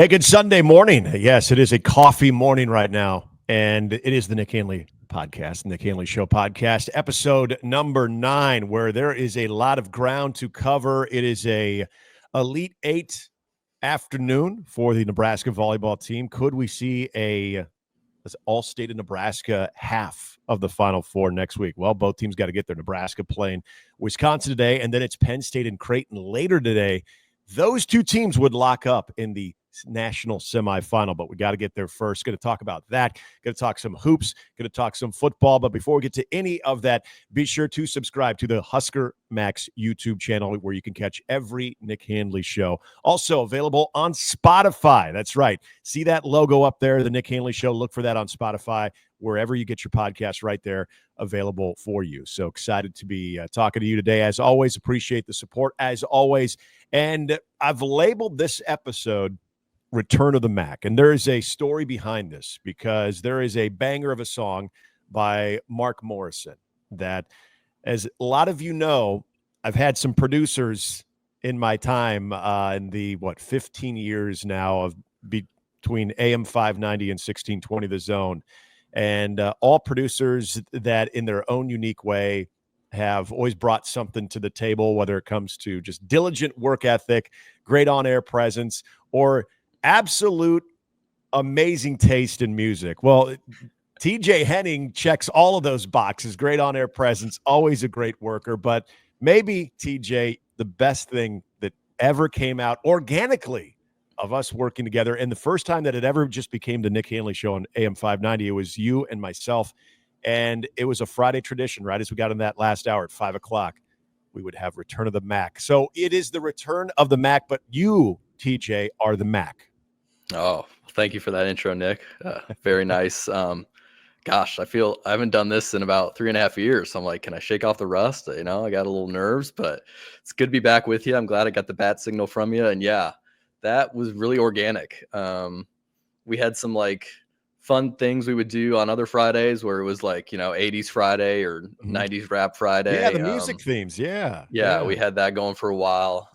Hey, good Sunday morning. Yes, it is a coffee morning right now, and it is the Nick Handley podcast, Nick Handley Show podcast, episode number 9, where there is a lot of ground to cover. It is a Elite Eight afternoon for the Nebraska volleyball team. Could we see a all-state of Nebraska half of the Final Four next week? Well, both teams got to get there. Nebraska playing Wisconsin today, and then it's Penn State and Creighton later today. Those two teams would lock up in the national semifinal, but we got to get there first. Going to talk about that. Going to talk some hoops. Going to talk some football. But before we get to any of that, be sure to subscribe to the Husker Max YouTube channel, where you can catch every Nick Handley show. Also available on Spotify. That's right. See that logo up there, the Nick Handley Show. Look for that on Spotify, wherever you get your podcast, right there, available for you. So excited to be talking to you today. As always, appreciate the support, as always. And I've labeled this episode Return of the Mac. And there is a story behind this, because there is a banger of a song by Mark Morrison that, as a lot of you know, I've had some producers in my time in the, 15 years now of between AM 590 and 1620 The Zone. And all producers that in their own unique way have always brought something to the table, whether it comes to just diligent work ethic, great on-air presence, or absolute amazing taste in music. Well, TJ Henning checks all of those boxes. Great on-air presence, always a great worker. But maybe, TJ, the best thing that ever came out organically of us working together, and the first time that it ever just became the Nick Handley Show on AM 590, it was you and myself, and it was a Friday tradition, right? As we got in that last hour at 5 o'clock, we would have Return of the Mac. So it is the Return of the Mac, but you, TJ, are the Mac. Oh, thank you for that intro, Nick. Very nice. Gosh, I feel I haven't done this in about 3.5 years. So I'm like, can I shake off the rust? I got a little nerves, but it's good to be back with you. I'm glad I got the bat signal from you. And yeah, that was really organic. We had some fun things we would do on other Fridays where it was 80s Friday or 90s rap Friday. Yeah, the music themes. Yeah, we had that going for a while.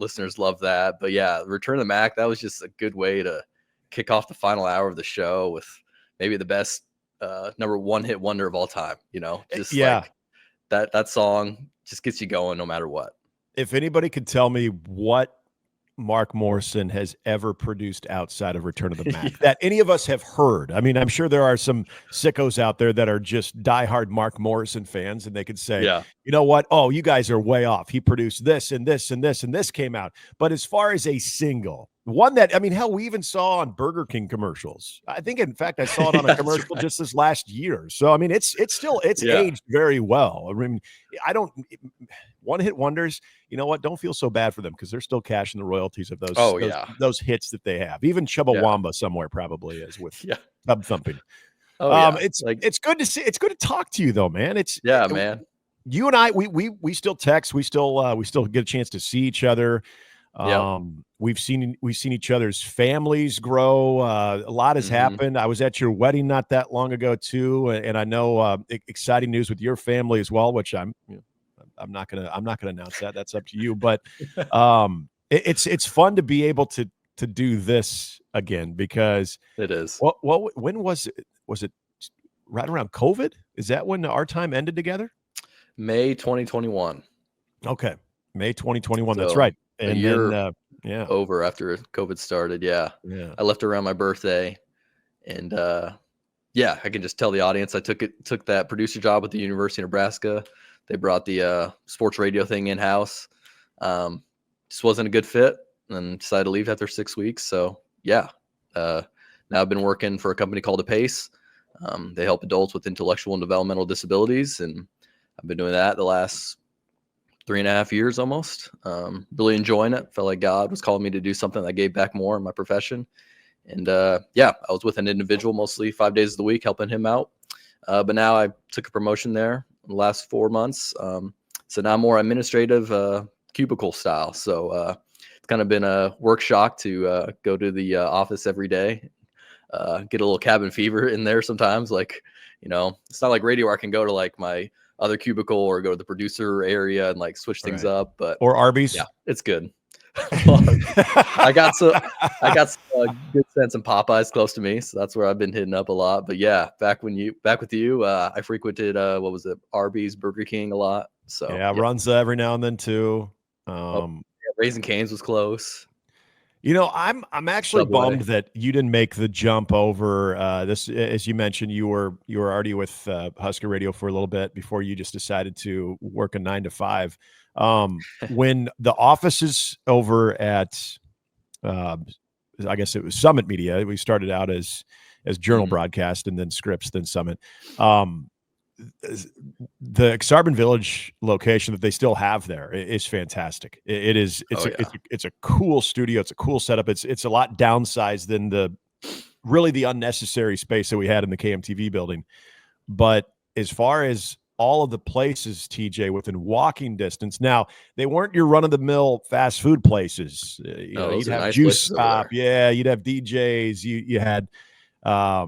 Listeners love that. But yeah, Return of the Mac, that was just a good way to kick off the final hour of the show with maybe the best number one hit wonder of all time. That song just gets you going no matter what. If anybody could tell me what Mark Morrison has ever produced outside of Return of the Mac that any of us have heard. I mean, I'm sure there are some sickos out there that are just diehard Mark Morrison fans, and they could say, you know what? Oh, you guys are way off. He produced this and this and this and this came out. But as far as a single, one that, hell, we even saw on Burger King commercials. I think, in fact, I saw it on a commercial just this last year. So, it's aged very well. One-hit wonders, you know what? Don't feel so bad for them, because they're still cashing the royalties of those hits that they have. Even Chubbawamba somewhere probably is with Tub Thumping. It's good to see. It's good to talk to you, though, man. Man. You and I, we still text. We still get a chance to see each other. We've seen each other's families grow. A lot has happened. I was at your wedding not that long ago too, and I know exciting news with your family as well, which I'm not gonna announce that. That's up to you. But it's fun to be able to do this again, because it is. When was it? Was it right around COVID? Is that when our time ended together? May 2021. Okay, May 2021. So, that's right. And a year over after COVID started. Yeah. I left around my birthday, and I can just tell the audience I took that producer job with the University of Nebraska. They brought the sports radio thing in-house. Just wasn't a good fit, and decided to leave after 6 weeks. So now I've been working for a company called Apace. They help adults with intellectual and developmental disabilities, and I've been doing that the last 3.5 years almost. Really enjoying it. Felt like God was calling me to do something that gave back more in my profession. And I was with an individual mostly 5 days of the week, helping him out. But now I took a promotion there in the last 4 months. So now more administrative cubicle style. So it's kind of been a work shock to go to the office every day, get a little cabin fever in there sometimes. It's not like radio where I can go to my other cubicle or go to the producer area and like switch things up. But or Arby's. Yeah, it's good. I got some good sense in Popeyes close to me, so that's where I've been hitting up a lot. But yeah, back with you, I frequented what was it, Arby's, Burger King a lot. So yeah, Runza every now and then too. Raising Cane's was close. I'm actually Subway. bummed that you didn't make the jump over this. As you mentioned, you were already with Husker Radio for a little bit before you just decided to work a 9 to 5. When the offices over at, I guess it was Summit Media, we started out as Journal Broadcast and then Scripps, then Summit. The Exarban Village location that they still have there is fantastic. It's a cool studio. It's a cool setup. It's a lot downsized than the unnecessary space that we had in the KMTV building. But as far as all of the places, TJ, within walking distance, now they weren't your run of the mill fast food places. You'd have nice Juice Stop. Yeah. You'd have DJs. You had, now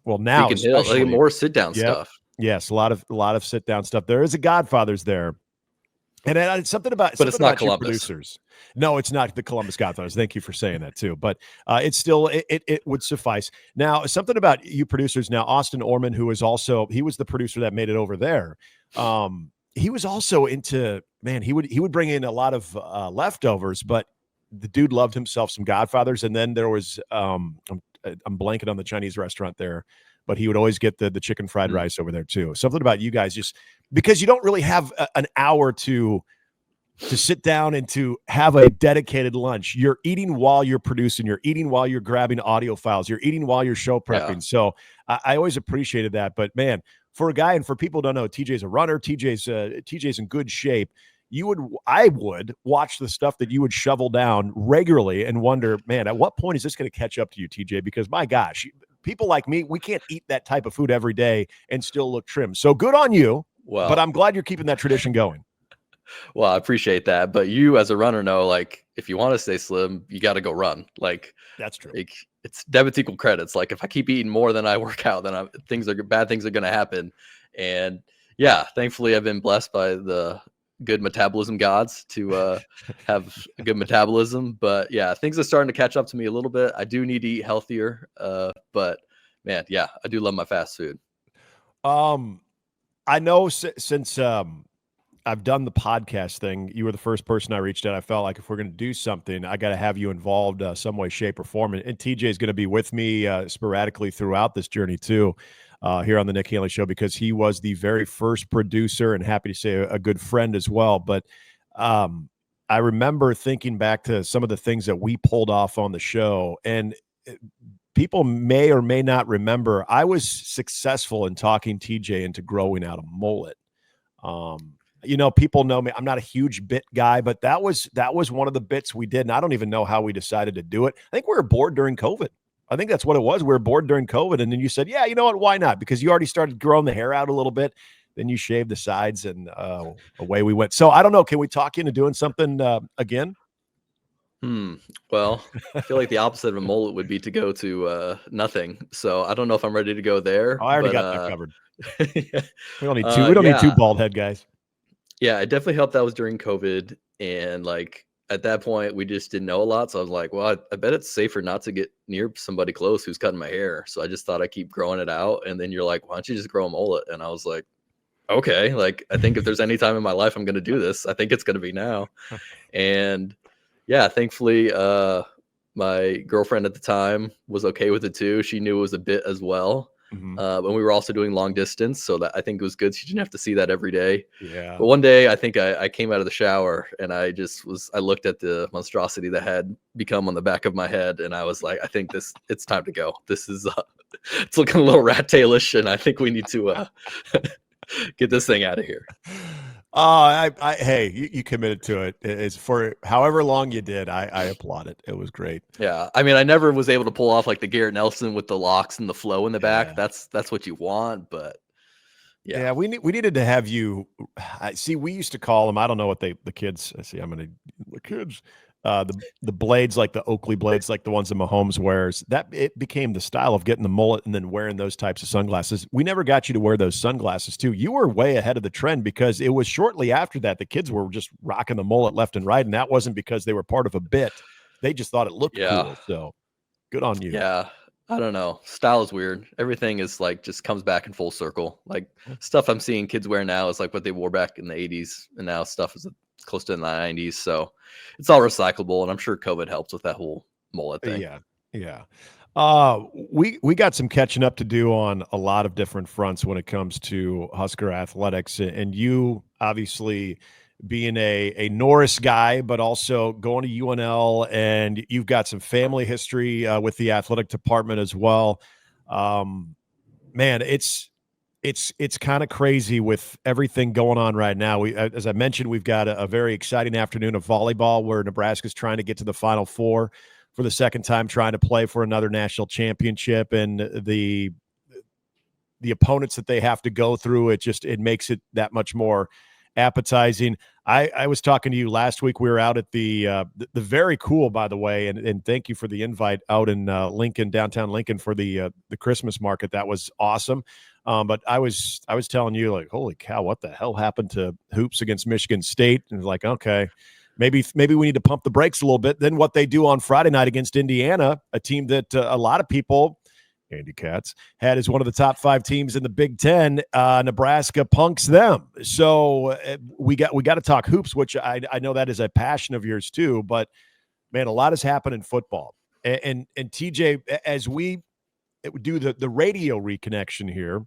Beacon Hill, like more sit down stuff. Yes, a lot of sit down stuff. There is a Godfather's there, and it's something about. But it's not Columbus producers. No, it's not the Columbus Godfathers. Thank you for saying that too. But it's still it would suffice. Now, something about you producers. Now, Austin Orman, he was the producer that made it over there. He was also into He would bring in a lot of leftovers, but the dude loved himself some Godfathers. And then there was I'm blanking on the Chinese restaurant there, but he would always get the chicken fried rice over there too. Something about you guys, just because you don't really have an hour to sit down and to have a dedicated lunch. You're eating while you're producing. You're eating while you're grabbing audio files. You're eating while you're show prepping. Yeah. So I always appreciated that. But man, for a guy, and for people who don't know, TJ's a runner. TJ's in good shape. I would watch the stuff that you would shovel down regularly and wonder, man, at what point is this going to catch up to you, TJ? Because my gosh, people like me, we can't eat that type of food every day and still look trim. So good on you. Well, but I'm glad you're keeping that tradition going. Well, I appreciate that. But you as a runner know, like, if you want to stay slim, you got to go run. Like, that's true. Like, it's debits equal credits. Like, if I keep eating more than I work out, then bad things are going to happen. And yeah, thankfully I've been blessed by the good metabolism gods to have a good metabolism. But yeah, things are starting to catch up to me a little bit. I do need to eat healthier. But man, yeah, I do love my fast food. I know since I've done the podcast thing, you were the first person I reached out. I felt like if we're going to do something, I got to have you involved some way, shape, or form. And TJ is going to be with me sporadically throughout this journey too, here on the Nick Handley Show, because he was the very first producer, and happy to say a good friend as well. But I remember thinking back to some of the things that we pulled off on the show, and people may or may not remember, I was successful in talking TJ into growing out a mullet. People know me. I'm not a huge bit guy, but that was one of the bits we did. And I don't even know how we decided to do it. I think we were bored during COVID. I think that's what it was. We were bored during COVID. And then you said, yeah, you know what? Why not? Because you already started growing the hair out a little bit. Then you shaved the sides, and away we went. So I don't know. Can we talk you into doing something again? Well, I feel like the opposite of a mullet would be to go to nothing. So I don't know if I'm ready to go there. Oh, I already got that covered. Yeah. We don't need two. We don't need two bald head guys. Yeah, it definitely helped that was during COVID. And like at that point, we just didn't know a lot. So I was like, well, I bet it's safer not to get near somebody close who's cutting my hair. So I just thought I'd keep growing it out. And then you're like, why don't you just grow a mullet? And I was like, okay, like I think if there's any time in my life I'm going to do this, I think it's going to be now. And yeah, thankfully, my girlfriend at the time was okay with it too. She knew it was a bit as well. Mm-hmm. And we were also doing long distance, so that I think it was good. She didn't have to see that every day. Yeah. But one day, I think I came out of the shower and I looked at the monstrosity that had become on the back of my head, and I was like, I think it's time to go. This is it's looking a little rat tailish, and I think we need to get this thing out of here. Hey, you committed to it. It's for however long you did. I applaud it. It was great. Yeah. I mean, I never was able to pull off like the Garrett Nelson with the locks and the flow in the back. That's what you want, but yeah. We needed to have you see. We used to call them. I don't know what the kids. The kids. the blades, like the Oakley blades, like the ones that Mahomes wears, that it became the style of getting the mullet and then wearing those types of sunglasses. We never got you to wear those sunglasses too. You were way ahead of the trend because it was shortly after that the kids were just rocking the mullet left and right, and that wasn't because they were part of a bit. They just thought it looked cool. So good on you. Yeah. I don't know. Style is weird. Everything is like just comes back in full circle. Like stuff I'm seeing kids wear now is like what they wore back in the 80s, and now stuff is close to the 90s. So it's all recyclable, and I'm sure COVID helps with that whole mullet thing. Yeah. We got some catching up to do on a lot of different fronts when it comes to Husker athletics, and you obviously being a Norris guy, but also going to UNL, and you've got some family history with the athletic department as well. Man, it's kind of crazy with everything going on right now. As I mentioned, we've got a very exciting afternoon of volleyball where Nebraska's trying to get to the Final Four for the second time, trying to play for another national championship, and the opponents that they have to go through, it makes it that much more appetizing. I was talking to you last week. We were out at the very cool, by the way, and thank you for the invite out in Lincoln, downtown Lincoln, for the Christmas market. That was awesome. But I was telling you, like, holy cow, what the hell happened to hoops against Michigan State? And like, okay, maybe we need to pump the brakes a little bit. Then what they do on Friday night against Indiana, a team that a lot of people, Andy Katz, had as one of the top 5 teams in the Big Ten. Nebraska punks them. So we got to talk hoops, which I know that is a passion of yours too. But man, a lot has happened in football. And TJ, as we do the radio reconnection here,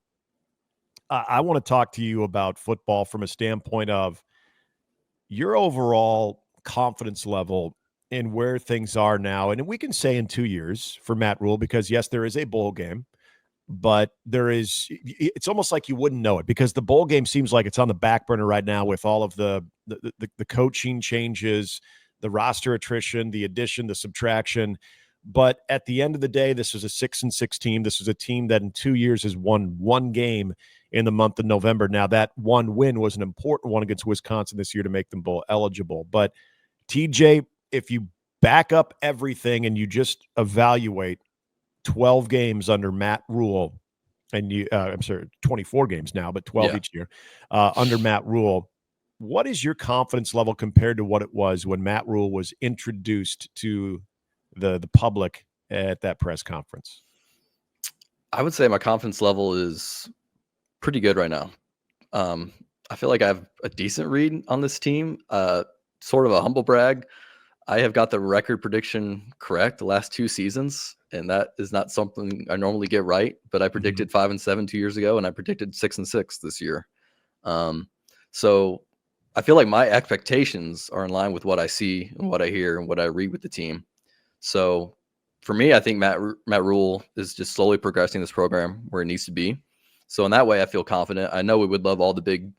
I want to talk to you about football from a standpoint of your overall confidence level in where things are now. And we can say in 2 years for Matt Rhule, because yes, there is a bowl game, but it's almost like you wouldn't know it because the bowl game seems like it's on the back burner right now with all of the coaching changes, the roster attrition, the addition, the subtraction. But at the end of the day, this is a 6-6 team. This is a team that in 2 years has won one game in the month of November. Now, that one win was an important one against Wisconsin this year to make them bowl eligible. But TJ, if you back up everything and you just evaluate 12 games under Matt Rhule, and 24 games now, but 12 each year under Matt Rhule, what is your confidence level compared to what it was when Matt Rhule was introduced to the public at that press conference? I would say my confidence level is pretty good right now. I feel like I have a decent read on this team. Sort of a humble brag, I have got the record prediction correct the last 2 seasons, and that is not something I normally get right. But I predicted 5-7 2 years ago, and I predicted 6-6 this year. So I feel like my expectations are in line with what I see and what I hear and what I read with the team. So for me, I think Matt Rhule is just slowly progressing this program where it needs to be. So in that way, I feel confident. I know we would love all the big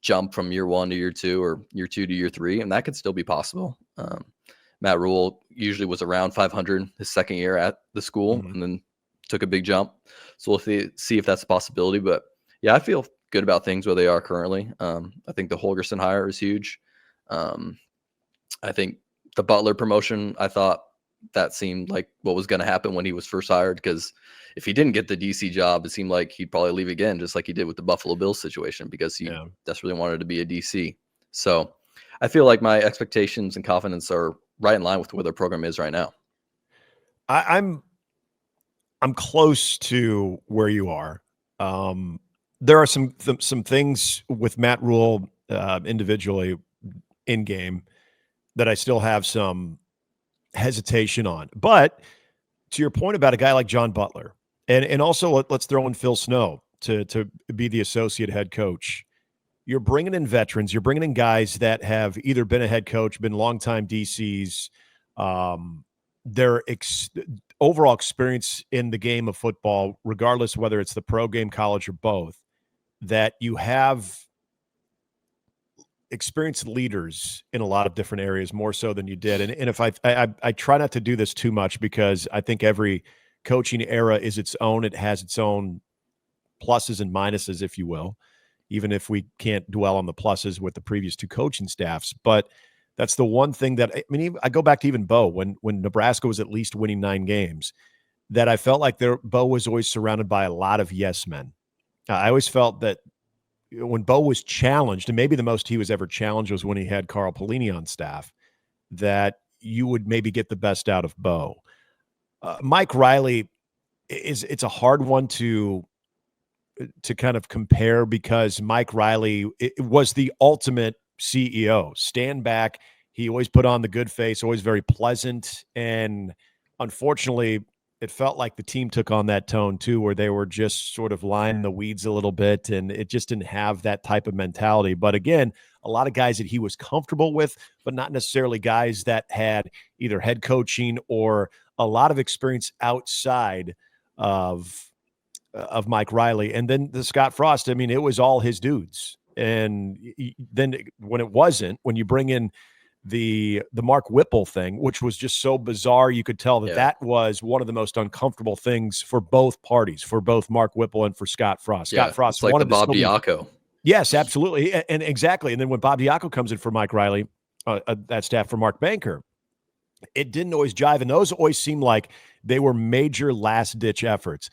jump from year 1 to year 2 or year 2 to year 3, and that could still be possible. Matt Rhule usually was around 500 his second year at the school and then took a big jump. So we'll see if that's a possibility. But yeah, I feel good about things where they are currently. I think the Holgerson hire is huge. I think the Butler promotion, I thought that seemed like what was going to happen when he was first hired, because if he didn't get the DC job, it seemed like he'd probably leave again, just like he did with the Buffalo Bills situation, because he desperately wanted to be a DC. So I feel like my expectations and confidence are right in line with where their program is right now. I'm close to where you are. There are some things with Matt Rhule individually in game that I still have some hesitation on. But to your point about a guy like John Butler, and also let's throw in Phil Snow to be the associate head coach. You're bringing in veterans. You're bringing in guys that have either been a head coach, been longtime DCs. Their overall experience in the game of football, regardless whether it's the pro game, college, or both, that you have experienced leaders in a lot of different areas, more so than you did. And if I try not to do this too much, because I think every coaching era is its own. It has its own pluses and minuses, if you will, even if we can't dwell on the pluses with the previous 2 coaching staffs. But That's the one thing that, I mean, I go back to even Bo, when Nebraska was at least winning 9 games, that I felt like Bo was always surrounded by a lot of yes men. I always felt that when Bo was challenged, and maybe the most he was ever challenged was when he had Carl Pelini on staff, that you would maybe get the best out of Bo. Mike Riley it's a hard one to kind of compare, because Mike Riley was the ultimate CEO. Stand back. He always put on the good face, always very pleasant. And unfortunately, it felt like the team took on that tone too, where they were just sort of lying in the weeds a little bit, and it just didn't have that type of mentality. But again, a lot of guys that he was comfortable with, but not necessarily guys that had either head coaching or a lot of experience outside of Mike Riley. And then the Scott Frost, I mean, it was all his dudes. And then when you bring in the Mark Whipple thing, which was just so bizarre, you could tell that was one of the most uncomfortable things for both parties, for both Mark Whipple and for Scott Frost. Scott Frost it's like the Bob Diaco. Yes, absolutely. And exactly. And then when Bob Diaco comes in for Mike Riley, that staff for Mark Banker, it didn't always jive. And those always seemed like they were major last-ditch efforts.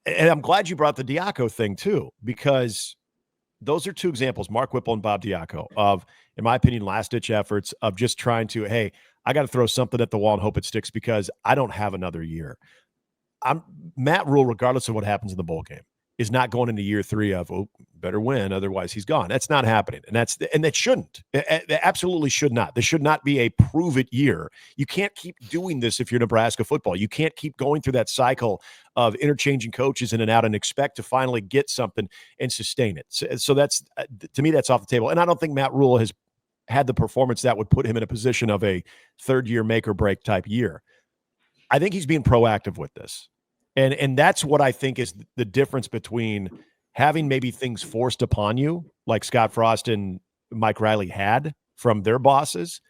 And I'm glad you brought the Diaco thing too, because those are two examples, Mark Whipple and Bob Diaco, of, in my opinion, last-ditch efforts of just trying to, hey, I got to throw something at the wall and hope it sticks because I don't have another year. Matt Rhule, regardless of what happens in the bowl game, is not going into year 3 of, better win, otherwise he's gone. That's not happening. And that shouldn't. It absolutely should not. This should not be a prove-it year. You can't keep doing this if you're Nebraska football. You can't keep going through that cycle of interchanging coaches in and out and expect to finally get something and sustain it. So that's, to me, that's off the table. And I don't think Matt Rhule has had the performance that would put him in a position of a third-year make-or-break type year. I think he's being proactive with this. And that's what I think is the difference between having maybe things forced upon you, like Scott Frost and Mike Riley had from their bosses.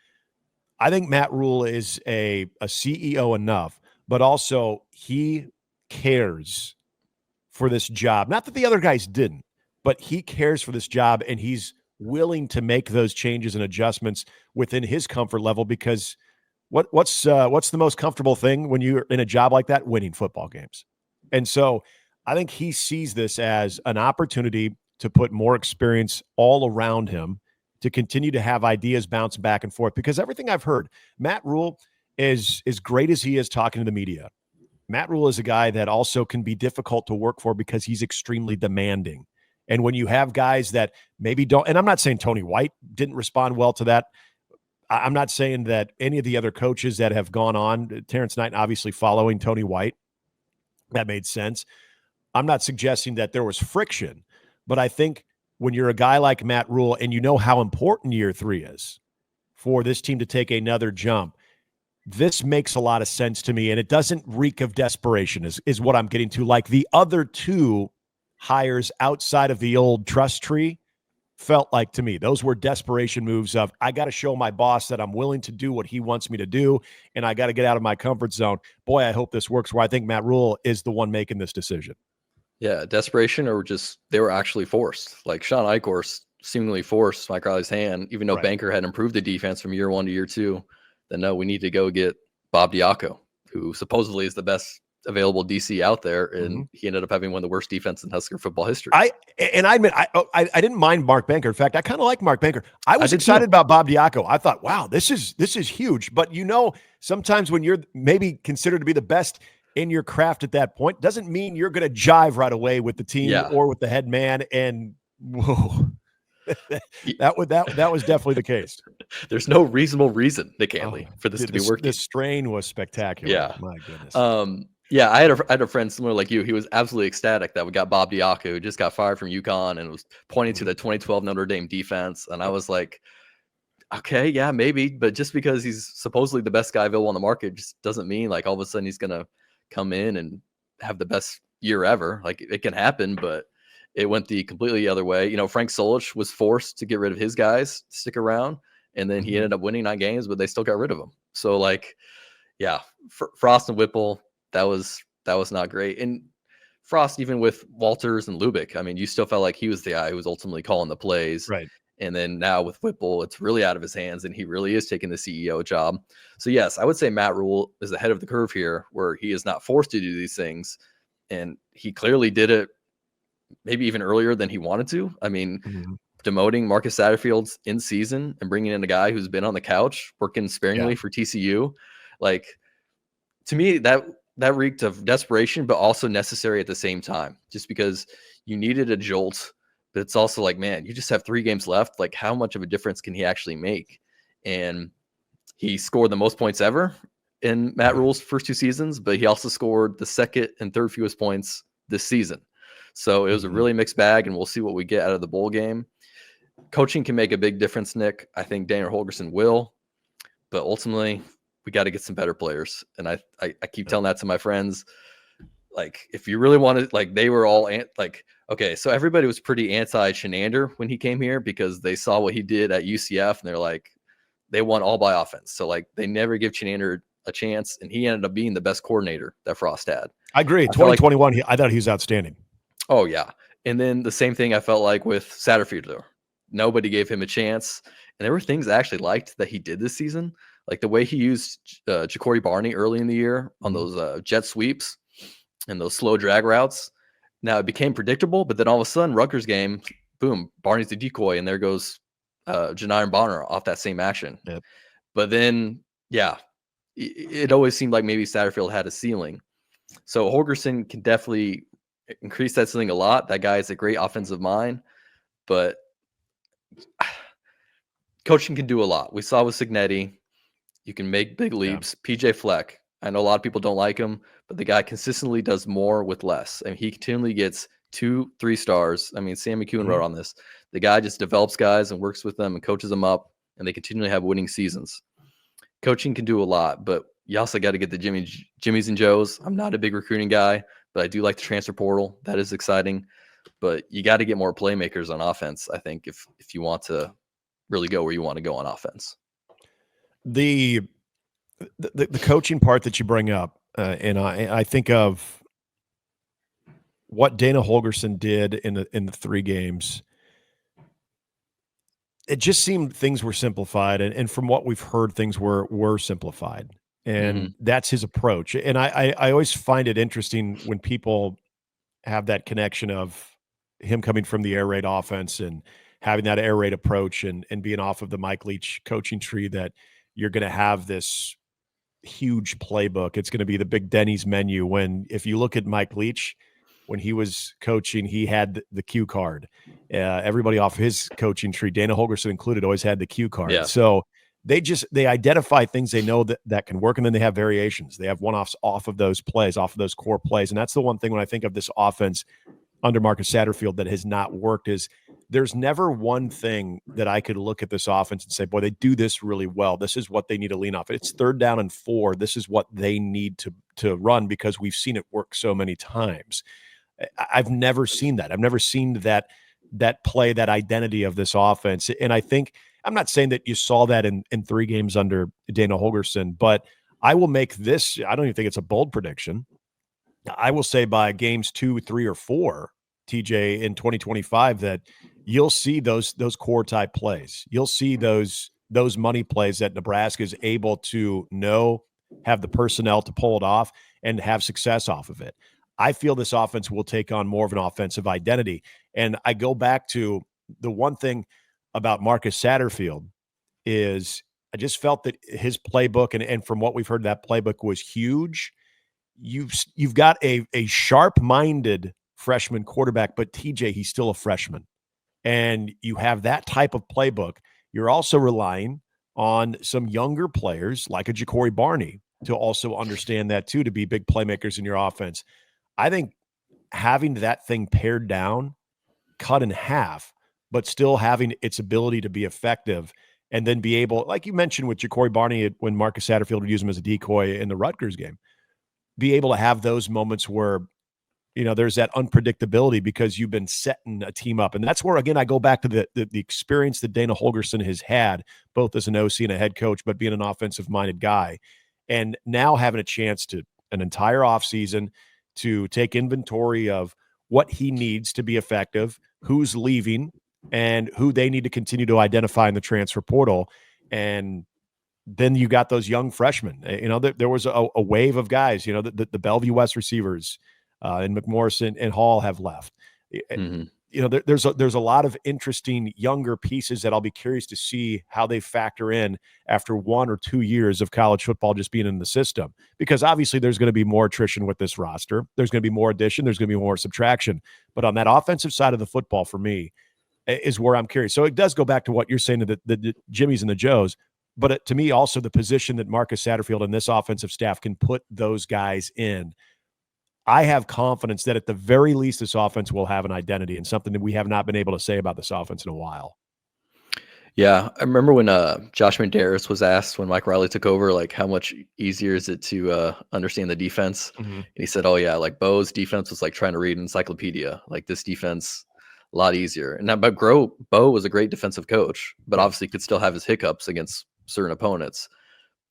I think Matt Rhule is a CEO enough, but also he cares for this job. Not that the other guys didn't, but he cares for this job, and he's willing to make those changes and adjustments within his comfort level, because what's the most comfortable thing when you're in a job like that? Winning football games. And so I think he sees this as an opportunity to put more experience all around him, to continue to have ideas bounce back and forth. Because everything I've heard, Matt Rhule is as great as he is talking to the media. Matt Rhule is a guy that also can be difficult to work for because he's extremely demanding. And when you have guys that maybe don't, and I'm not saying Tony White didn't respond well to that. I'm not saying that any of the other coaches that have gone on, Terrence Knight obviously following Tony White, that made sense. I'm not suggesting that there was friction, but I think when you're a guy like Matt Rhule and you know how important year 3 is for this team to take another jump, this makes a lot of sense to me, and it doesn't reek of desperation is what I'm getting to. Like the other two hires outside of the old trust tree felt like to me. Those were desperation moves of, I got to show my boss that I'm willing to do what he wants me to do, and I got to get out of my comfort zone. Boy, I hope this works, where I think Matt Rhule is the one making this decision. Yeah, desperation, or just they were actually forced. Like Sean Eichhorst seemingly forced Mike Riley's hand, even though Banker had improved the defense from year 1 to year 2. Then no, we need to go get Bob Diaco, who supposedly is the best available DC out there, and he ended up having one of the worst defense in Husker football history. I admit I didn't mind Mark Banker. In fact, I kind of like Mark Banker. I was excited about Bob Diaco. I thought, wow, this is huge. But sometimes when you're maybe considered to be the best in your craft at that point, doesn't mean you're going to jive right away with the team or with the head man. And whoa, that was definitely the case. There's no reasonable reason, Nick Handley, for this to be working. The strain was spectacular. Yeah, my goodness. Yeah, I had a friend similar like you. He was absolutely ecstatic that we got Bob Diaco, who just got fired from UConn, and was pointing to the 2012 Notre Dame defense. And I was like, okay, yeah, maybe. But just because he's supposedly the best guy available on the market just doesn't mean like all of a sudden he's going to come in and have the best year ever. Like it can happen, but it went the completely other way. Frank Solich was forced to get rid of his guys, stick around, and then he ended up winning 9 games, but they still got rid of him. So like, yeah, Frost and Whipple, that was not great. And Frost, even with Walters and Lubick, I mean, you still felt like he was the guy who was ultimately calling the plays. Right. And then now with Whipple, it's really out of his hands, and he really is taking the CEO job. So yes, I would say Matt Rhule is ahead of the curve here, where he is not forced to do these things. And he clearly did it maybe even earlier than he wanted to. I mean, demoting Marcus Satterfield in season and bringing in a guy who's been on the couch working sparingly for TCU. Like, to me, that reeked of desperation, but also necessary at the same time, just because you needed a jolt. But it's also like, man, you just have 3 games left. Like, how much of a difference can he actually make? And he scored the most points ever in Matt Rhule's first 2 seasons, but he also scored the second and third fewest points this season. So it was a really mixed bag, and we'll see what we get out of the bowl game. Coaching can make a big difference, Nick. I think Dana Holgorsen will, but ultimately we got to get some better players. And I keep telling that to my friends. Like, if you really want to, like, they were all okay, so everybody was pretty anti-Shenander when he came here because they saw what he did at UCF, and they're like, they won all by offense. So, like, they never give Shenander a chance, and he ended up being the best coordinator that Frost had. I agree. 2021, I thought he was outstanding. Oh, yeah. And then the same thing I felt like with Satterfield. Nobody gave him a chance. And there were things I actually liked that he did this season, like the way he used Ja'Cory Barney early in the year on those jet sweeps and those slow drag routes. Now, it became predictable, but then all of a sudden, Rutgers game, boom, Barney's the decoy, and there goes Janiron Bonner off that same action. Yep. But then, it always seemed like maybe Satterfield had a ceiling. So Holgorsen can definitely increase that ceiling a lot. That guy is a great offensive mind, but coaching can do a lot. We saw with Cignetti, you can make big leaps. PJ Fleck, I know a lot of people don't like him, but the guy consistently does more with less. I mean, he continually gets 2-3 stars. I mean, Sam McEwen wrote on this. The guy just develops guys and works with them and coaches them up, and they continually have winning seasons. Coaching can do a lot, but you also got to get the Jimmies and Joes. I'm not a big recruiting guy, but I do like the transfer portal. That is exciting. But you got to get more playmakers on offense, I think, if you want to really go where you want to go on offense. The coaching part that you bring up, and I think of what Dana Holgorsen did in the 3 games. It just seemed things were simplified, and from what we've heard, things were simplified, and that's his approach. And I always find it interesting when people have that connection of him coming from the air raid offense and having that air raid approach and being off of the Mike Leach coaching tree, that you're going to have this huge playbook. It's going to be the big Denny's menu. When, if you look at Mike Leach, when he was coaching, he had the cue card. Everybody off his coaching tree, Dana Holgorsen included, always had the cue card. Yeah. So they identify things they know that can work, and then they have variations. They have one-offs off of those plays, off of those core plays. And that's the one thing when I think of this offense under Marcus Satterfield that has not worked, is there's never one thing that I could look at this offense and say, boy, they do this really well. This is what they need to lean off. It's 3rd down and 4. This is what they need to run, because we've seen it work so many times. I've never seen that. I've never seen that play, that identity of this offense. And I think, I'm not saying that you saw that in 3 games under Dana Holgorsen, but I will make this, I don't even think it's a bold prediction. I will say by games 2, 3, or 4, TJ, in 2025, that you'll see those core type plays. You'll see those money plays that Nebraska is able to have the personnel to pull it off and have success off of it. I feel this offense will take on more of an offensive identity. And I go back to the one thing about Marcus Satterfield is I just felt that his playbook, and from what we've heard, that playbook was huge. You've got a sharp-minded freshman quarterback, but TJ, he's still a freshman. And you have that type of playbook. You're also relying on some younger players like a Ja'Cory Barney to also understand that too, to be big playmakers in your offense. I think having that thing pared down, cut in half, but still having its ability to be effective, and then be able, like you mentioned with Ja'Cory Barney, when Marcus Satterfield would use him as a decoy in the Rutgers game, be able to have those moments where, there's that unpredictability because you've been setting a team up. And that's where, again, I go back to the experience that Dana Holgorsen has had, both as an OC and a head coach, but being an offensive-minded guy. And now having a chance to an entire offseason to take inventory of what he needs to be effective, who's leaving, and who they need to continue to identify in the transfer portal. And then you got those young freshmen. There was a wave of guys, the Bellevue West receivers and McMorrison and Hall have left. Mm-hmm. There's a lot of interesting younger pieces that I'll be curious to see how they factor in after 1 or 2 years of college football just being in the system. Because obviously there's going to be more attrition with this roster. There's going to be more addition. There's going to be more subtraction. But on that offensive side of the football, for me, is where I'm curious. So it does go back to what you're saying to the Jimmies and the Joes. But to me, also the position that Marcus Satterfield and this offensive staff can put those guys in, I have confidence that at the very least this offense will have an identity, and something that we have not been able to say about this offense in a while. Yeah, I remember when Josh McDarris was asked when Mike Riley took over, like, how much easier is it to understand the defense? Mm-hmm. And he said, oh, yeah, like Bo's defense was like trying to read an encyclopedia. Like this defense, a lot easier. And but Bo was a great defensive coach, but obviously could still have his hiccups against certain opponents.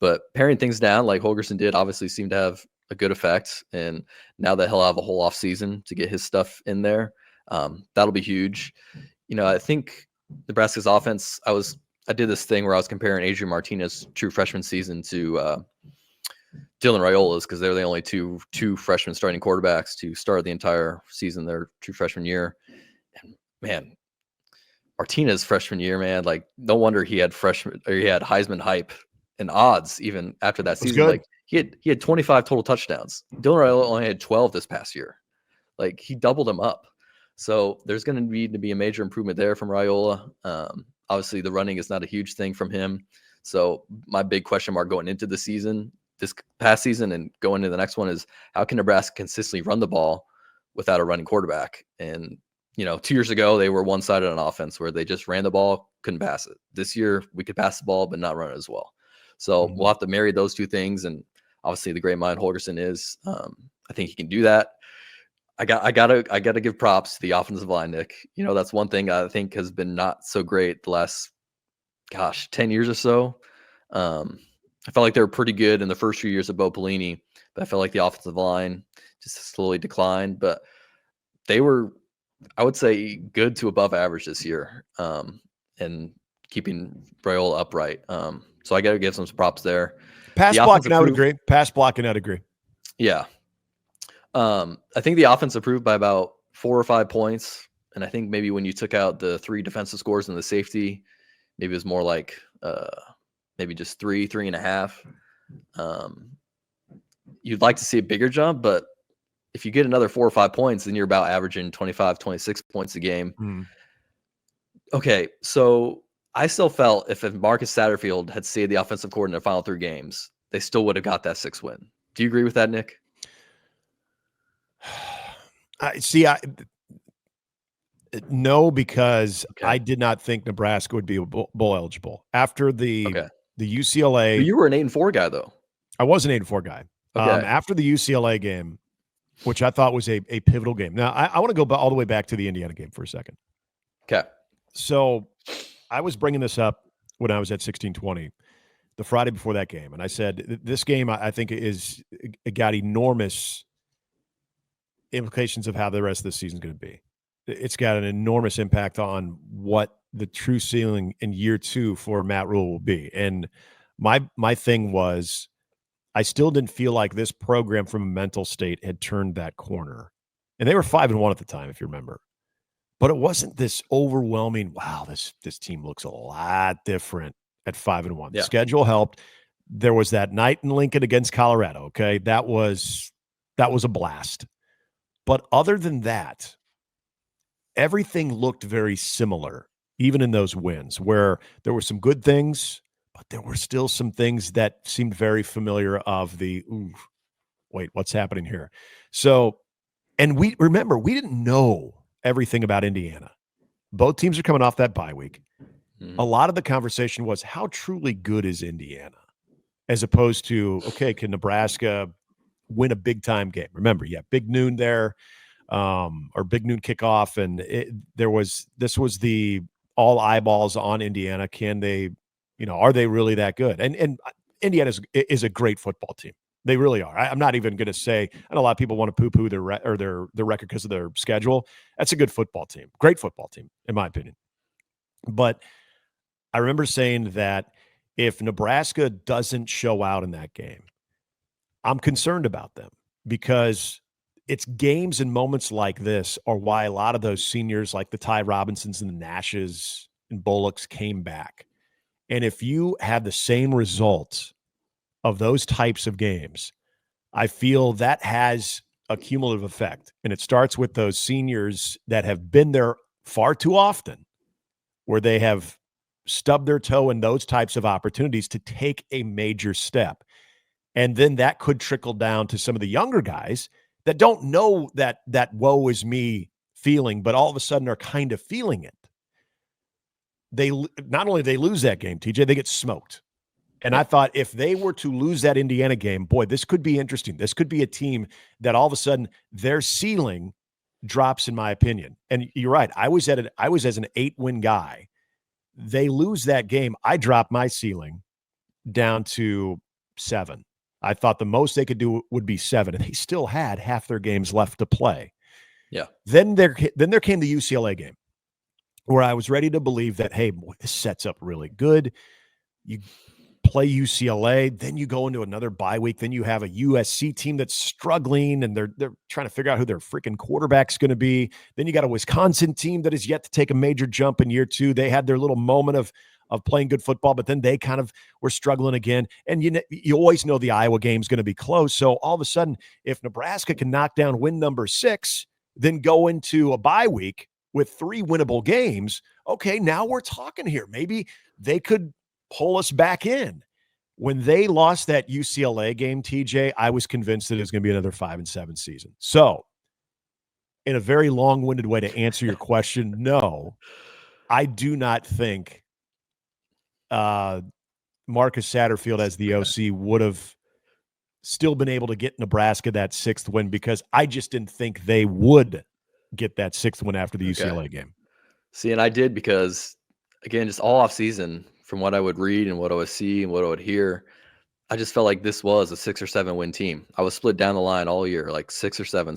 But paring things down like Holgorsen did obviously seemed to have a good effect. And now that he'll have a whole off season to get his stuff in there, that'll be huge. I think Nebraska's offense, I did this thing where I was comparing Adrian Martinez's true freshman season to Dylan Raiola's, because they're the only two freshman starting quarterbacks to start the entire season, their true freshman year. And man, Martinez freshman year, man, like no wonder he had Heisman hype and odds even after that season. Like he had 25 total touchdowns. Dylan Raiola only had 12 this past year. Like he doubled him up. So there's going to need to be a major improvement there from Raiola. Obviously the running is not a huge thing from him. So my big question mark going into the season, this past season and going into the next one, is how can Nebraska consistently run the ball without a running quarterback? And 2 years ago, they were one-sided on offense where they just ran the ball, couldn't pass it. This year, we could pass the ball, but not run it as well. So we'll have to marry those two things. And obviously the great mind Holgorsen is, I think he can do that. I gotta give props to the offensive line, Nick. That's one thing I think has been not so great the last, 10 years or so. I felt like they were pretty good in the first few years of Bo Pelini, but I felt like the offensive line just slowly declined. But they were, I would say, good to above average this year, and keeping Raiola upright. So I got to give some props there. Pass blocking, I would agree. Pass blocking, I'd agree. Yeah. I think the offense improved by about 4 or 5 points. And I think maybe when you took out the 3 defensive scores and the safety, maybe it was more like maybe just 3.5. You'd like to see a bigger jump, but if you get another 4 or 5 points, then you're about averaging 25, 26 points a game. Okay, so I still felt if Marcus Satterfield had stayed the offensive coordinator in the final 3 games, they still would have got that 6th win. Do you agree with that, Nick? No, because I did not think Nebraska would be bowl eligible after the UCLA. But you were an 8-4 guy, though. I was an 8-4 guy. After the UCLA game, which I thought was a pivotal game. Now, I want to go all the way back to the Indiana game for a second. Okay. So I was bringing this up when I was at 1620, the Friday before that game, and I said this game I think it got enormous implications of how the rest of the season is going to be. It's got an enormous impact on what the true ceiling in year 2 for Matt Rhule will be. And my thing was, I still didn't feel like this program from a mental state had turned that corner. And they were 5-1 at the time, if you remember. But it wasn't this overwhelming, wow, this team looks a lot different at 5-1. The schedule helped. There was that night in Lincoln against Colorado, okay? That was a blast. But other than that, everything looked very similar, even in those wins, where there were some good things, but there were still some things that seemed very familiar of the, wait, what's happening here? So, and we didn't know everything about Indiana. Both teams are coming off that bye week. A lot of the conversation was, how truly good is Indiana? As opposed to, okay, can Nebraska win a big-time game? Remember, big noon there, or big noon kickoff, and this was the all eyeballs on Indiana. Can they, are they really that good? And Indiana is a great football team. They really are. I'm not even going to say, I know a lot of people want to poo-poo their record because of their schedule. That's a good football team. Great football team, in my opinion. But I remember saying that if Nebraska doesn't show out in that game, I'm concerned about them, because it's games and moments like this are why a lot of those seniors, like the Ty Robinsons and the Nashes and Bullocks, came back. And if you have the same results of those types of games, I feel that has a cumulative effect. And it starts with those seniors that have been there far too often, where they have stubbed their toe in those types of opportunities to take a major step. And then that could trickle down to some of the younger guys that don't know that woe is me feeling, but all of a sudden are kind of feeling it. They not only they lose that game, TJ, they get smoked. And I thought if they were to lose that Indiana game, boy, this could be interesting. This could be a team that all of a sudden their ceiling drops, in my opinion. And you're right. I was as an 8-win guy. They lose that game, I dropped my ceiling down to 7. I thought the most they could do would be 7, and they still had half their games left to play. Yeah. Then there came the UCLA game, where I was ready to believe that, hey, boy, this sets up really good. You play UCLA, then you go into another bye week, then you have a USC team that's struggling, and they're trying to figure out who their freaking quarterback's going to be. Then you got a Wisconsin team that is yet to take a major jump in year 2. They had their little moment of playing good football, but then they kind of were struggling again. And you always know the Iowa game's going to be close. So all of a sudden, if Nebraska can knock down win number 6, then go into a bye week with 3 winnable games, okay, now we're talking here. Maybe they could pull us back in. When they lost that UCLA game, TJ, I was convinced that it was going to be another 5-7 season. So, in a very long-winded way to answer your question, no, I do not think Marcus Satterfield as the OC would have still been able to get Nebraska that 6th win, because I just didn't think they would get that 6th win after the UCLA game. See, and I did, because, again, just all off season, from what I would read and what I would see and what I would hear, I just felt like this was a 6 or 7 win team. I was split down the line all year, like 6 or 7.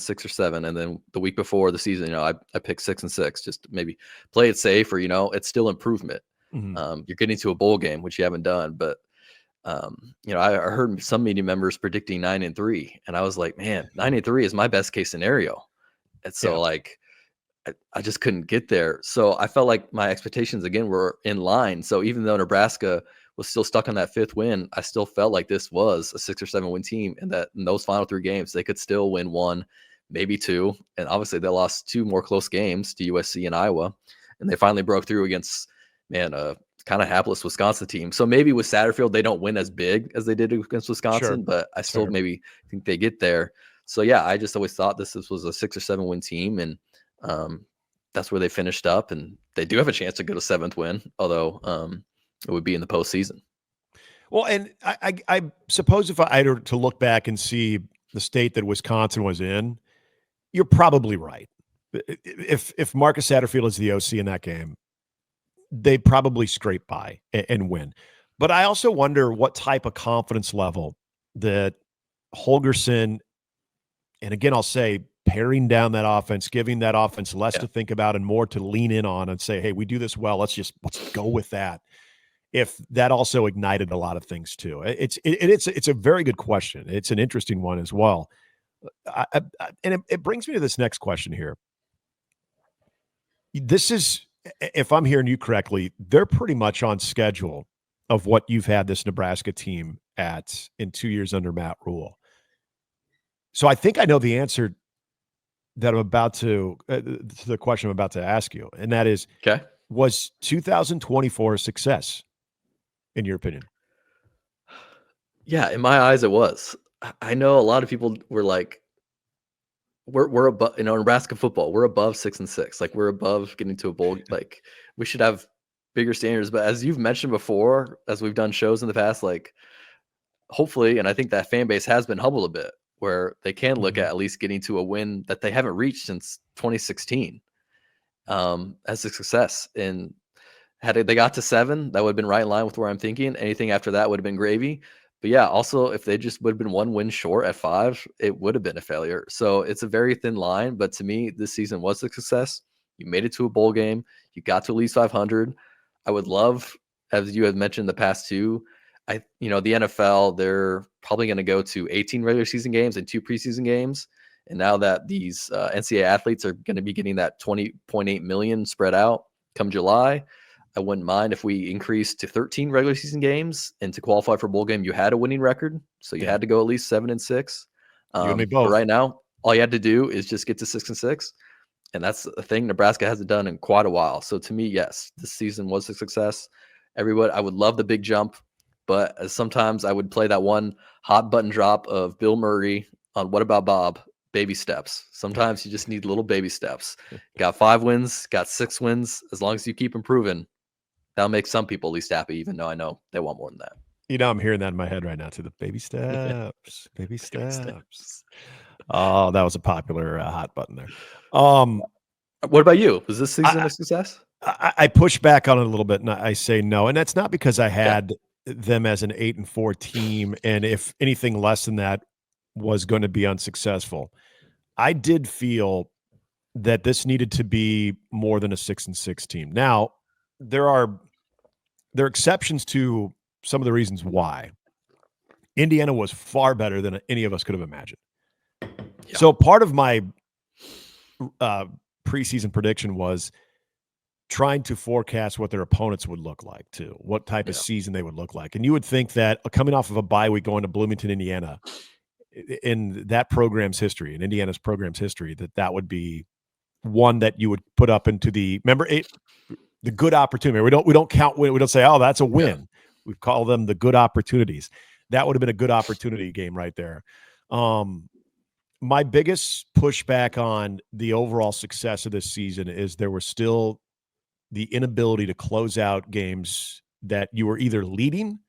And then the week before the season, I picked 6 and 6, just maybe play it safe, or, it's still improvement. Mm-hmm. You're getting to a bowl game, which you haven't done. But, I heard some media members predicting 9-3, and I was like, man, 9-3 is my best case scenario. And so I just couldn't get there. So I felt like my expectations, again, were in line. So even though Nebraska was still stuck on that 5th win, I still felt like this was a 6 or 7 win team, and that in those final 3 games, they could still win 1, maybe 2. And obviously they lost 2 more close games to USC and Iowa. And they finally broke through against, a kind of hapless Wisconsin team. So maybe with Satterfield, they don't win as big as they did against Wisconsin, but I still maybe think they get there. So yeah, I just always thought this was a 6 or 7 win team. And that's where they finished up, and they do have a chance to go to 7th win, although it would be in the postseason. Well, and I suppose if I were to look back and see the state that Wisconsin was in, you're probably right. If Marcus Satterfield is the OC in that game, they probably scrape by and win. But I also wonder what type of confidence level that Holgorsen, and again, I'll say, paring down that offense, giving that offense less to think about and more to lean in on and say, hey, we do this well. Let's go with that. If that also ignited a lot of things too. It's a very good question. It's an interesting one as well. And it brings me to this next question here. This is, if I'm hearing you correctly, they're pretty much on schedule of what you've had this Nebraska team at in 2 years under Matt Rhule. So I think I know the answer that I'm about to the question I'm about to ask you, and that is, was 2024 a success in your opinion? Yeah, in my eyes, it was. I know a lot of people were like, we're above, Nebraska football, we're above 6 and 6. Like, we're above getting to a bowl. Like, we should have bigger standards. But as you've mentioned before, as we've done shows in the past, like, hopefully, and I think that fan base has been humbled a bit, where they can look at least getting to a win that they haven't reached since 2016 as a success. And had they got to 7, that would have been right in line with where I'm thinking. Anything after that would have been gravy. But yeah, also, if they just would have been 1 win short at 5, it would have been a failure. So it's a very thin line. But to me, this season was a success. You made it to a bowl game. You got to at least 500. I would love, as you had mentioned the past two, the NFL, they're probably going to go to 18 regular season games and 2 preseason games. And now that these NCAA athletes are going to be getting that 20.8 million spread out come July, I wouldn't mind if we increased to 13 regular season games, and to qualify for bowl game, you had a winning record. So you had to go at least 7-6. You and me both. But right now, all you had to do is just get to 6-6. And that's a thing Nebraska hasn't done in quite a while. So to me, yes, this season was a success. I would love the big jump, but sometimes I would play that one hot button drop of Bill Murray on What About Bob? Baby steps. Sometimes you just need little baby steps. Got 5 wins, got 6 wins. As long as you keep improving, that'll make some people at least happy, even though I know they want more than that. I'm hearing that in my head right now too. The baby steps, baby steps. Oh, that was a popular hot button there. What about you? Was this season a success? I push back on it a little bit, and I say no. And that's not because I had them as an 8-4 team, and if anything less than that was going to be unsuccessful. I did feel that this needed to be more than a 6-6 team. Now, there are exceptions to some of the reasons why. Indiana was far better than any of us could have imagined. Yeah. So part of my preseason prediction was trying to forecast what their opponents would look like too, what type of season they would look like. And you would think that coming off of a bye week going to Bloomington, Indiana, in that program's history, in Indiana's program's history, that would be one that you would put up into the good opportunity. We don't count. We don't say, oh, that's a win. Yeah. We call them the good opportunities. That would have been a good opportunity game right there. My biggest pushback on the overall success of this season is there was still the inability to close out games that you were either leading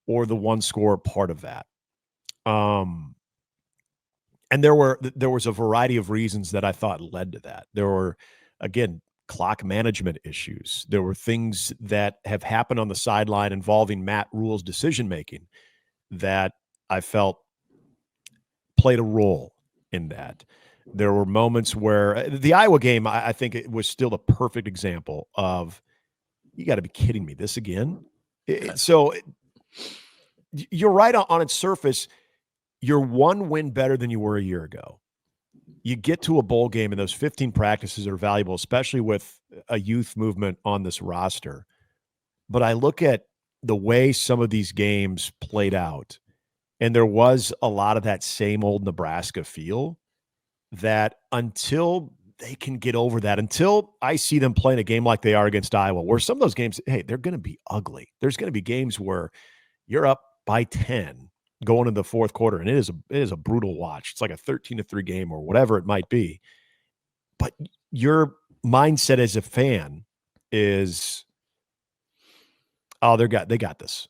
or the one score part of that. And there was a variety of reasons that I thought led to that. There were, again, clock management issues. There were things that have happened on the sideline involving Matt Rhule's decision-making that I felt played a role in that. There were moments where the Iowa game, I think it was still the perfect example of, you got to be kidding me, this again? So you're right on its surface. You're one win better than you were a year ago. You get to a bowl game, and those 15 practices are valuable, especially with a youth movement on this roster. But I look at the way some of these games played out, and there was a lot of that same old Nebraska feel, that until they can get over that, until I see them playing a game like they are against Iowa, where some of those games, hey, they're going to be ugly. There's going to be games where you're up by 10 going into the fourth quarter, and it is a brutal watch. It's like a 13-3 game or whatever it might be. But your mindset as a fan is, oh, they got this.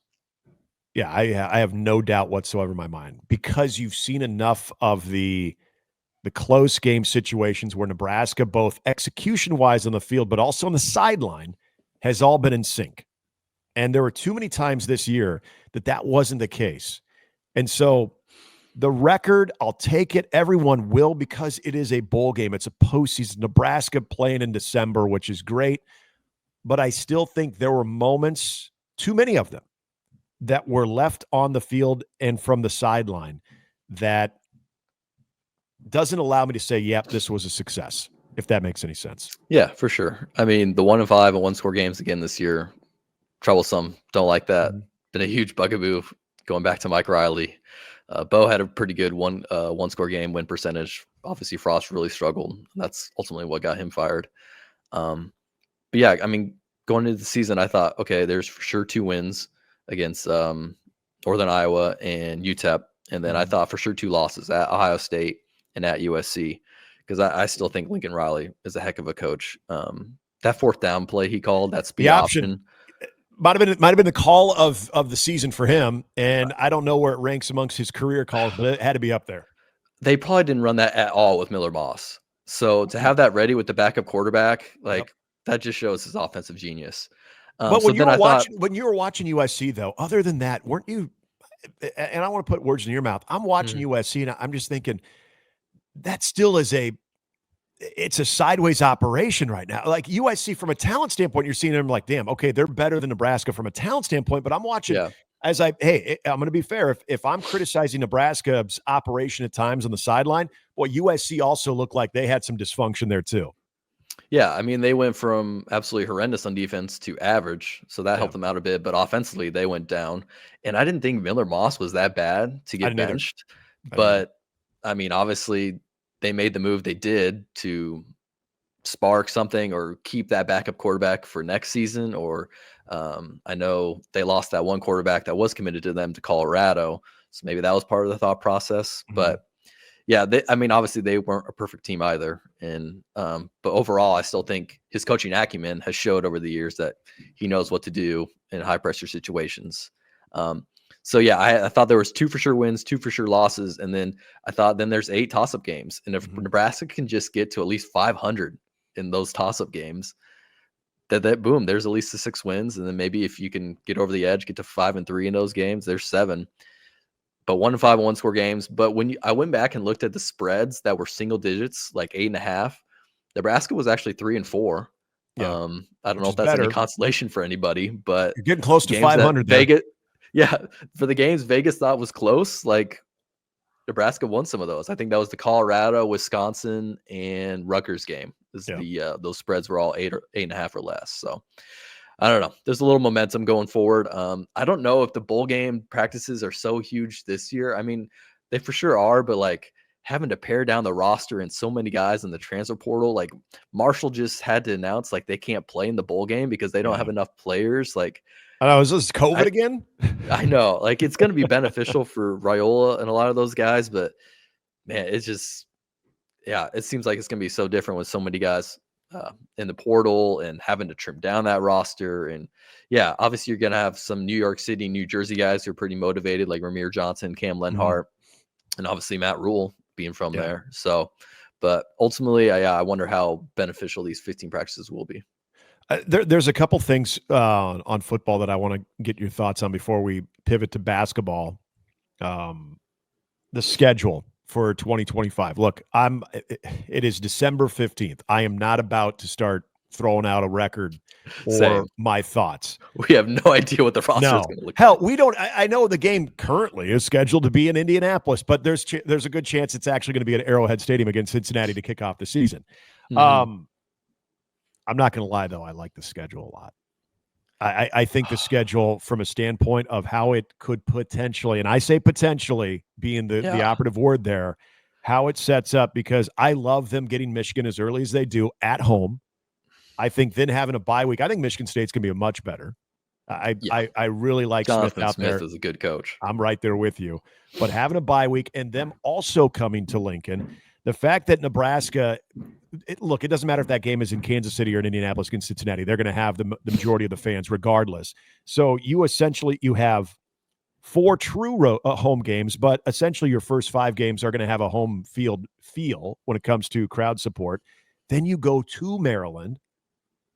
Yeah, I have no doubt whatsoever in my mind, because you've seen enough of the close game situations where Nebraska, both execution-wise on the field, but also on the sideline, has all been in sync. And there were too many times this year that wasn't the case. And so the record, I'll take it. Everyone will, because it is a bowl game. It's a postseason. Nebraska playing in December, which is great. But I still think there were moments, too many of them, that were left on the field and from the sideline that doesn't allow me to say, yep, this was a success, if that makes any sense. Yeah, for sure. I mean, the 1-5 and 1-score games again this year, troublesome. Don't like that. Been a huge bugaboo going back to Mike Riley. Bo had a pretty good one-score game win percentage. Obviously, Frost really struggled. That's ultimately what got him fired. But yeah, I mean, going into the season, I thought, okay, there's for sure 2 wins against Northern Iowa and UTEP. And then I thought for sure 2 losses at Ohio State and at USC, because I still think Lincoln Riley is a heck of a coach. That 4th down play he called, that speed option. Might have been the call of the season for him, and I don't know where it ranks amongst his career calls, but it had to be up there. They probably didn't run that at all with Miller Moss. So to have that ready with the backup quarterback, that just shows his offensive genius. But when you were watching USC, though, other than that, weren't you? And I want to put words in your mouth. I'm watching USC, and I'm just thinking that still is it's a sideways operation right now. Like USC, from a talent standpoint, you're seeing them like, damn, okay, they're better than Nebraska from a talent standpoint. But I'm watching I'm going to be fair. If I'm criticizing Nebraska's operation at times on the sideline, well, USC also looked like they had some dysfunction there too. Yeah, I mean, they went from absolutely horrendous on defense to average, so that helped them out a bit. But offensively, they went down. And I didn't think Miller Moss was that bad to get benched. But, I mean, obviously, they made the move they did to spark something or keep that backup quarterback for next season. Or I know they lost that one quarterback that was committed to them to Colorado. So maybe that was part of the thought process. Mm-hmm. But yeah, I mean, obviously they weren't a perfect team either. And but overall, I still think his coaching acumen has showed over the years that he knows what to do in high pressure situations. So yeah, I thought there was 2 for sure wins, 2 for sure losses. And then I thought then there's 8 toss-up games. And if Nebraska can just get to at least 500 in those toss-up games, that boom, there's at least the 6 wins. And then maybe if you can get over the edge, get to 5-3 in those games, there's 7. But 1-5 1-score games. But when I went back and looked at the spreads that were single digits, like 8.5, Nebraska was actually 3-4. Yeah. I don't know if that's any consolation for anybody, but you're getting close to 500. Vegas, for the games Vegas thought was close, like Nebraska won some of those. I think that was the Colorado, Wisconsin, and Rutgers game. Those spreads were all 8 or 8.5 or less. So I don't know. There's a little momentum going forward. I don't know if the bowl game practices are so huge this year. I mean, they for sure are, but like having to pare down the roster and so many guys in the transfer portal, like Marshall just had to announce like they can't play in the bowl game because they don't have enough players. Like, I know, is this COVID again? I know, like it's going to be beneficial for Rhule and a lot of those guys, but man, it's just, it seems like it's going to be so different with so many guys in the portal and having to trim down that roster. And obviously you're going to have some New York City, New Jersey guys who are pretty motivated, like Ramir Johnson, Cam Lenhart, and obviously Matt Rhule being from there. So, but ultimately, I wonder how beneficial these 15 practices will be. There's a couple things on football that I want to get your thoughts on before we pivot to basketball. The schedule for 2025. Look, it is December 15th. I am not about to start throwing out a record or my thoughts. We have no idea what the roster is going to look like. We don't. I know the game currently is scheduled to be in Indianapolis, but there's a good chance it's actually going to be at Arrowhead Stadium against Cincinnati to kick off the season. I'm not going to lie, though. I like the schedule a lot. I think the schedule from a standpoint of how it could potentially, and I say potentially being the operative word there, how it sets up, because I love them getting Michigan as early as they do at home. I think then having a bye week, I think Michigan State's going to be a much better. I really like Jonathan Smith there. Smith is a good coach. I'm right there with you. But having a bye week and them also coming to Lincoln, the fact that Nebraska, it doesn't matter if that game is in Kansas City or in Indianapolis against Cincinnati. They're going to have the majority of the fans regardless. So you have 4 true home games, but essentially your first 5 games are going to have a home field feel when it comes to crowd support. Then you go to Maryland.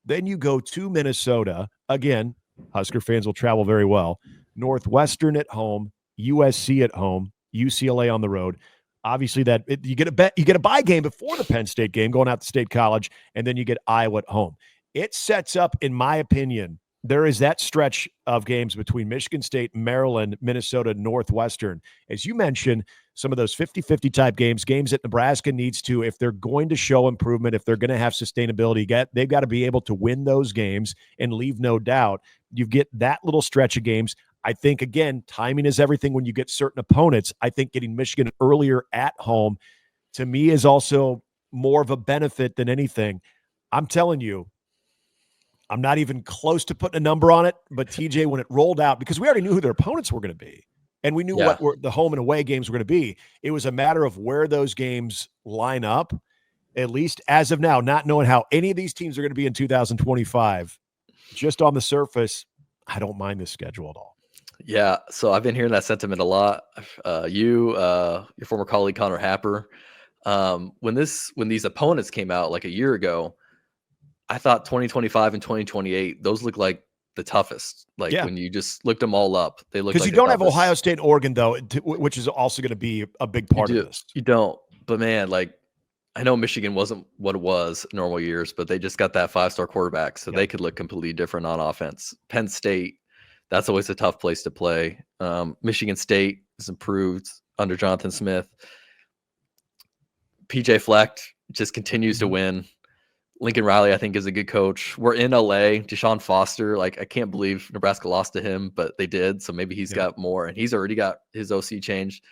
Then you go to Minnesota. Again, Husker fans will travel very well. Northwestern at home, USC at home, UCLA on the road. Obviously, you get a bye game before the Penn State game, going out to State College, and then you get Iowa at home. It sets up, in my opinion, there is that stretch of games between Michigan State, Maryland, Minnesota, Northwestern. As you mentioned, some of those 50-50 type games that Nebraska needs to, if they're going to show improvement, if they're going to have sustainability, they've got to be able to win those games and leave no doubt. You get that little stretch of games. I think, again, timing is everything when you get certain opponents. I think getting Michigan earlier at home, to me, is also more of a benefit than anything. I'm telling you, I'm not even close to putting a number on it, but TJ, when it rolled out, because we already knew who their opponents were going to be, and we knew what the home and away games were going to be, it was a matter of where those games line up, at least as of now, not knowing how any of these teams are going to be in 2025. Just on the surface, I don't mind this schedule at all. Yeah, so I've been hearing that sentiment a lot. Your former colleague Connor Happer, when these opponents came out like a year ago, I thought 2025 and 2028, those look like the toughest. When you just looked them all up, they look because like you don't have Ohio State and Oregon though, which is also going to be a big part of this. You don't, but man, like I know Michigan wasn't what it was normal years, but they just got that 5-star quarterback, so they could look completely different on offense. Penn State, that's always a tough place to play. Michigan State has improved under Jonathan Smith. PJ Fleck just continues to win. Lincoln Riley, I think, is a good coach. We're in LA. Deshaun Foster, like, I can't believe Nebraska lost to him, but they did. So maybe he's got more, and he's already got his OC changed.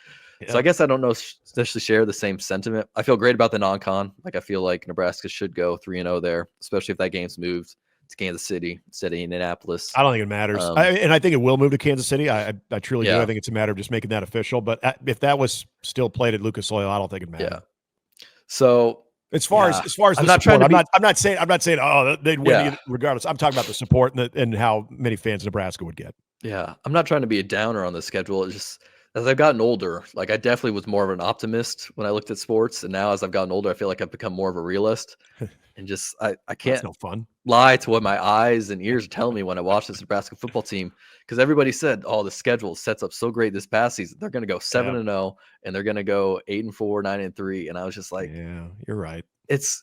So I guess I don't know especially share the same sentiment. I feel great about the non-con. Like, I feel like Nebraska should go 3-0 there, especially if that game's moved to Kansas City instead of Indianapolis. I don't think it matters. And I think it will move to Kansas City. I truly do. I think it's a matter of just making that official. But if that was still played at Lucas Oil, I don't think it matters. Yeah. So as far as the support, I'm not saying they'd win regardless. I'm talking about the support and how many fans Nebraska would get. Yeah. I'm not trying to be a downer on the schedule. It's just, as I've gotten older, like, I definitely was more of an optimist when I looked at sports. And now as I've gotten older, I feel like I've become more of a realist. And just, I can't lie to what my eyes and ears are telling me when I watch this Nebraska football team. Because everybody said, the schedule sets up so great this past season. They're going to go 7-0 and they're going to go 8-4, 9-3. And I was just like, yeah, you're right.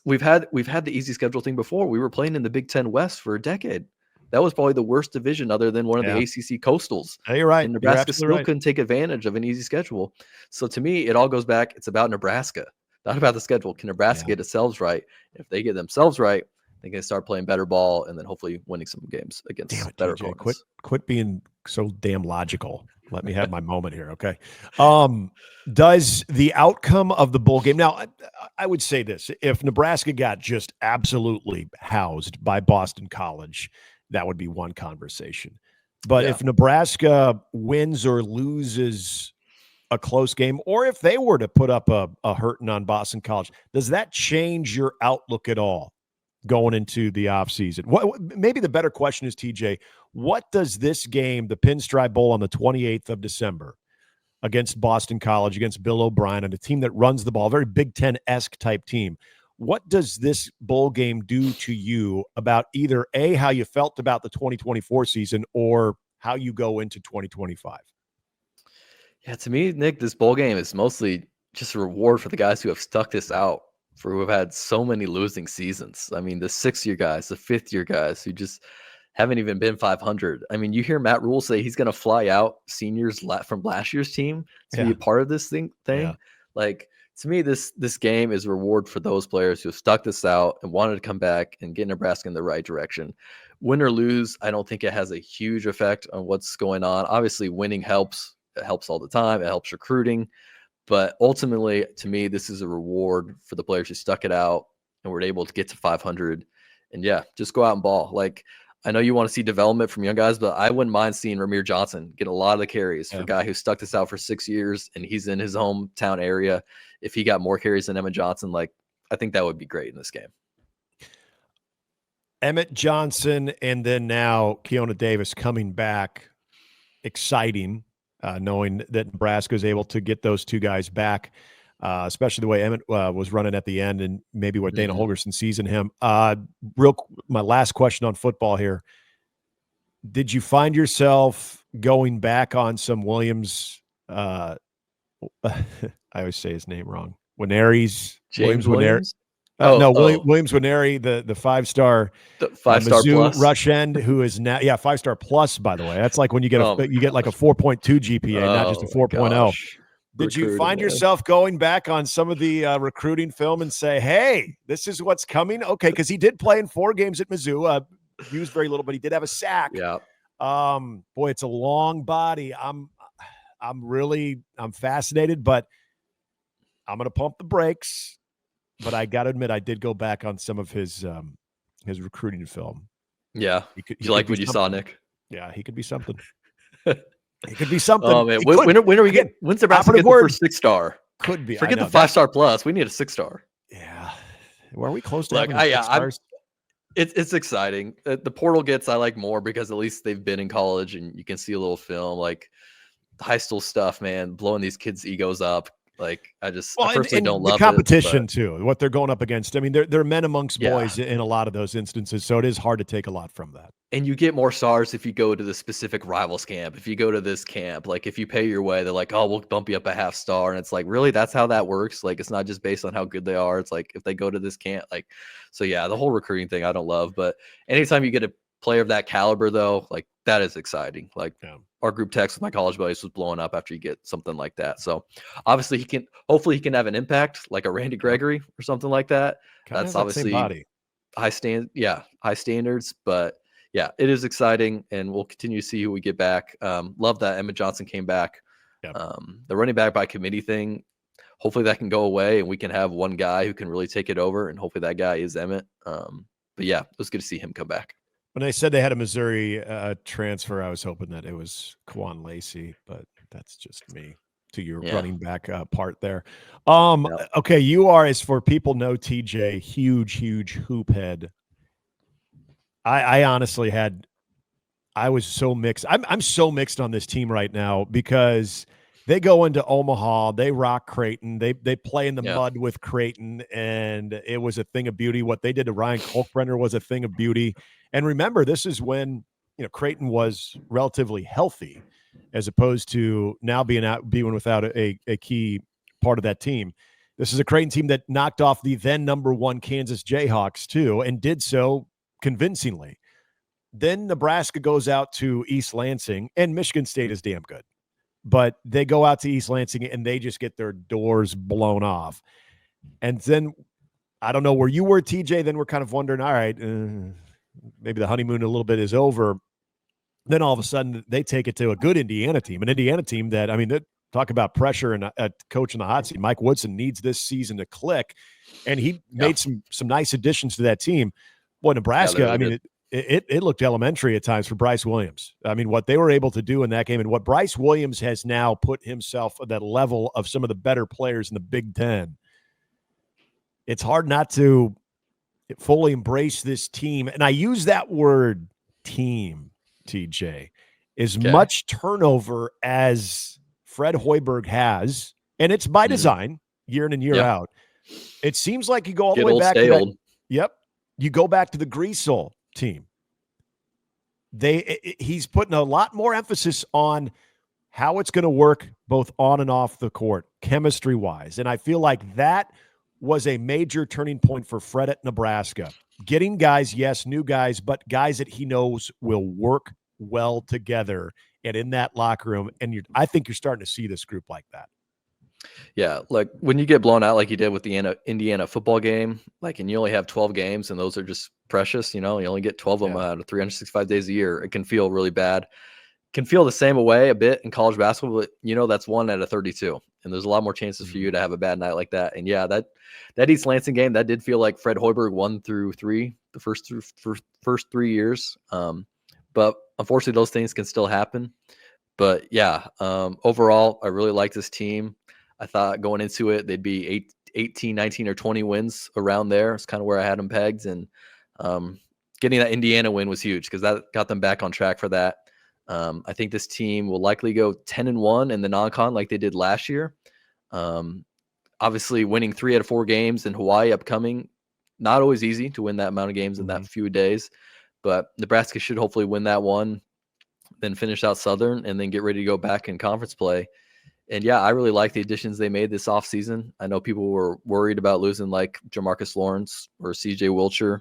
We've had the easy schedule thing before. We were playing in the Big Ten West for a decade. That was probably the worst division other than one of the ACC Coastals. Yeah, you're right. And Nebraska still couldn't take advantage of an easy schedule. So to me, it all goes back. It's about Nebraska, not about the schedule. Can Nebraska get themselves right? If they get themselves right, they can start playing better ball and then hopefully winning some games against better opponents. Quit being so damn logical. Let me have my moment here, okay? Does the outcome of the bowl game – now, I would say this. If Nebraska got just absolutely housed by Boston College – that would be one conversation. But if Nebraska wins or loses a close game, or if they were to put up a hurting on Boston College, does that change your outlook at all going into the offseason? Maybe the better question is, TJ, what does this game, the Pinstripe Bowl on the 28th of December against Boston College, against Bill O'Brien, and a team that runs the ball, a very Big Ten-esque type team, what does this bowl game do to you about either A, how you felt about the 2024 season, or how you go into 2025? Yeah, to me, Nick, this bowl game is mostly just a reward for the guys who have stuck this out, for who have had so many losing seasons. I mean, the 6th-year guys, the 5th-year guys who just haven't even been 500. I mean, you hear Matt Rhule say he's going to fly out seniors from last year's team to be a part of this thing. Yeah. Like, to me, this game is a reward for those players who have stuck this out and wanted to come back and get Nebraska in the right direction. Win or lose, I don't think it has a huge effect on what's going on. Obviously, winning helps. It helps all the time. It helps recruiting. But ultimately, to me, this is a reward for the players who stuck it out and were able to get to 500. And, just go out and ball. Like, I know you want to see development from young guys, but I wouldn't mind seeing Ramir Johnson get a lot of the carries for a guy who stuck this out for 6 years and he's in his hometown area. If he got more carries than Emmett Johnson, like, I think that would be great in this game. Emmett Johnson and then now Keona Davis coming back. Exciting, knowing that Nebraska is able to get those two guys back, especially the way Emmett was running at the end and maybe what Dana Holgerson sees in him. My last question on football here. Did you find yourself going back on some Williams I always say his name wrong. James Williams? Williams Winery, the 5-star, Mizzou plus rush end, who is now 5-star plus. By the way, that's like when you get you get like a 4.2 GPA, not just a 4.0. Did you find yourself going back on some of the recruiting film and say, "Hey, this is what's coming"? Okay, because he did play in 4 games at Mizzou, used very little, but he did have a sack. Yeah. Boy, it's a long body. I'm fascinated, but I'm going to pump the brakes. But I got to admit, I did go back on some of his recruiting film. Yeah. You like what you saw, Nick? Yeah, he could be something. He could be something. Oh, man. When are we getting – when's Nebraska get the first 6-star? Could be. Forget the 5-star plus. We need a 6-star. Yeah. Are we close to having 6 stars? It's exciting. The portal gets I like more because at least they've been in college and you can see a little film. Like, high school stuff, man, blowing these kids' egos up. Like I Well, personally don't the love competition it, too, what they're going up against. I mean, they're men amongst boys in a lot of those instances, so it is hard to take a lot from that. And you get more stars if you go to the specific rivals camp. If you go to this camp, like if you pay your way, they're like, oh, we'll bump you up a half star. And it's like, really, that's how that works. Like, it's not just based on how good they are. It's like, if they go to this camp, like, so yeah, the whole recruiting thing, I don't love, but anytime you get a player of that caliber though, like that is exciting. Like our group text with my college buddies was blowing up after you get something like that. So obviously hopefully he can have an impact like a Randy Gregory or something like that. That's obviously high standards, but yeah, it is exciting, and we'll continue to see who we get back. Love that Emmett Johnson came back. Yep. The running back by committee thing, hopefully that can go away, and we can have one guy who can really take it over, and hopefully that guy is Emmett. But yeah, it was good to see him come back. When they said they had a Missouri transfer, I was hoping that it was Quan Lacey, but that's just me to your running back part there. Okay, you are, as for people know, TJ, huge hoop head. I honestly I was so mixed. I'm so mixed on this team right now because they go into Omaha, they rock Creighton, they play in the mud with Creighton, and it was a thing of beauty. What they did to Ryan Kolkbrenner was a thing of beauty. And remember, this is when Creighton was relatively healthy, as opposed to now being without a key part of that team. This is a Creighton team that knocked off the then #1 Kansas Jayhawks too, and did so convincingly. Then Nebraska goes out to East Lansing, and Michigan State is damn good. But they go out to East Lansing, and they just get their doors blown off. And then, I don't know where you were, TJ, then we're kind of wondering, all right, maybe the honeymoon a little bit is over. Then all of a sudden, they take it to a good Indiana team, an Indiana team that, I mean, talk about pressure and a coach in the hot seat. Mike Woodson needs this season to click, and he made some nice additions to that team. Boy, Nebraska, I mean, it looked elementary at times for Bryce Williams. I mean, what they were able to do in that game, and what Bryce Williams has now put himself at that level of some of the better players in the Big Ten. It's hard not to fully embrace this team. And I use that word team, TJ, as much turnover as Fred Hoiberg has, and it's by design, year in and year out. It seems like you go all the way back to that. Yep. You go back to the Greasel team. He's putting a lot more emphasis on how it's going to work both on and off the court, chemistry-wise. And I feel like that was a major turning point for Fred at Nebraska. Getting guys, yes, new guys, but guys that he knows will work well together and in that locker room. And I think you're starting to see this group like that. Yeah, like when you get blown out like you did with the Indiana football game, like, and you only have 12 games and those are just precious, you only get 12 of them out of 365 days a year. It can feel really bad. Can feel the same way a bit in college basketball, but that's 1 out of 32. And there's a lot more chances for you to have a bad night like that. And yeah, that East Lansing game, that did feel like Fred Hoiberg 1 through 3, the first 3 years. But unfortunately those things can still happen. But yeah, overall, I really like this team. I thought going into it, they'd be 18, 19, or 20 wins around there. It's kind of where I had them pegged. And getting that Indiana win was huge because that got them back on track for that. I think this team will likely go 10-1 in the non-con like they did last year. Obviously, winning 3 out of 4 games in Hawaii upcoming, not always easy to win that amount of games in that few days. But Nebraska should hopefully win that one, then finish out Southern, and then get ready to go back in conference play. And yeah, I really like the additions they made this offseason. I know people were worried about losing like Jamarcus Lawrence or CJ Wilcher.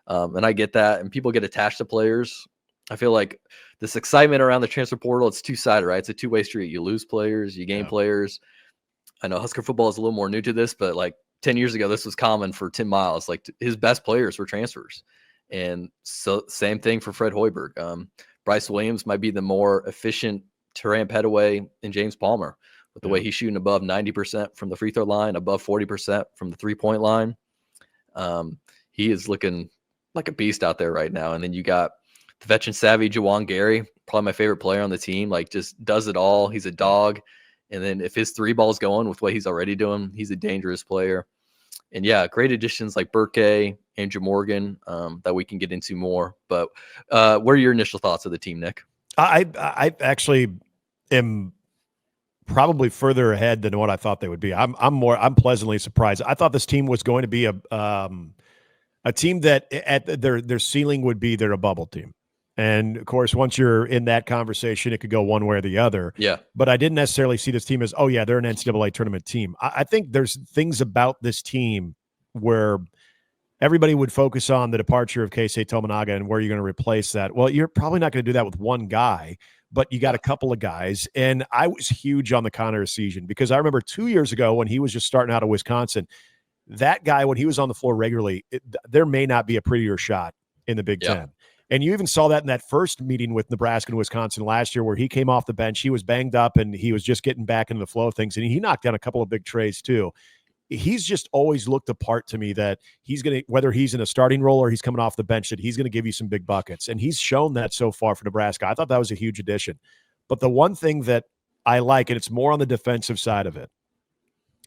And I get that. And people get attached to players. I feel like this excitement around the transfer portal, it's two-sided, right? It's a two-way street. You lose players, you gain players. I know Husker football is a little more new to this, but like 10 years ago, this was common for Tim Miles. Like his best players were transfers. And so same thing for Fred Hoiberg. Bryce Williams might be the more efficient Terran Petaway and James Palmer with the way he's shooting above 90% from the free throw line, above 40% from the 3-point line. He is looking like a beast out there right now. And then you got the veteran savvy Juwan Gary, probably my favorite player on the team, like just does it all. He's a dog. And then if his 3 ball's going with what he's already doing, he's a dangerous player. And yeah, great additions like Burke, Andrew Morgan, that we can get into more. But what are your initial thoughts of the team, Nick? I actually am probably further ahead than what I thought they would be. I'm pleasantly surprised. I thought this team was going to be a team that at their ceiling would be they're a bubble team. And of course, once you're in that conversation, it could go one way or the other. Yeah. But I didn't necessarily see this team as, oh yeah, they're an NCAA tournament team. I think there's things about this team where everybody would focus on the departure of Keisei Tominaga and where you're going to replace that. Well, you're probably not going to do that with one guy, but you got a couple of guys. And I was huge on the Connor Essegian because I remember 2 years ago when he was just starting out of Wisconsin, that guy, when he was on the floor regularly, there may not be a prettier shot in the Big Ten. And you even saw that in that first meeting with Nebraska and Wisconsin last year where he came off the bench. He was banged up and he was just getting back into the flow of things. And he knocked down a couple of big trays too. He's just always looked apart to me that he's going to, whether he's in a starting role or he's coming off the bench, that he's going to give you some big buckets. And he's shown that so far for Nebraska. I thought that was a huge addition. But the one thing that I like, and it's more on the defensive side of it,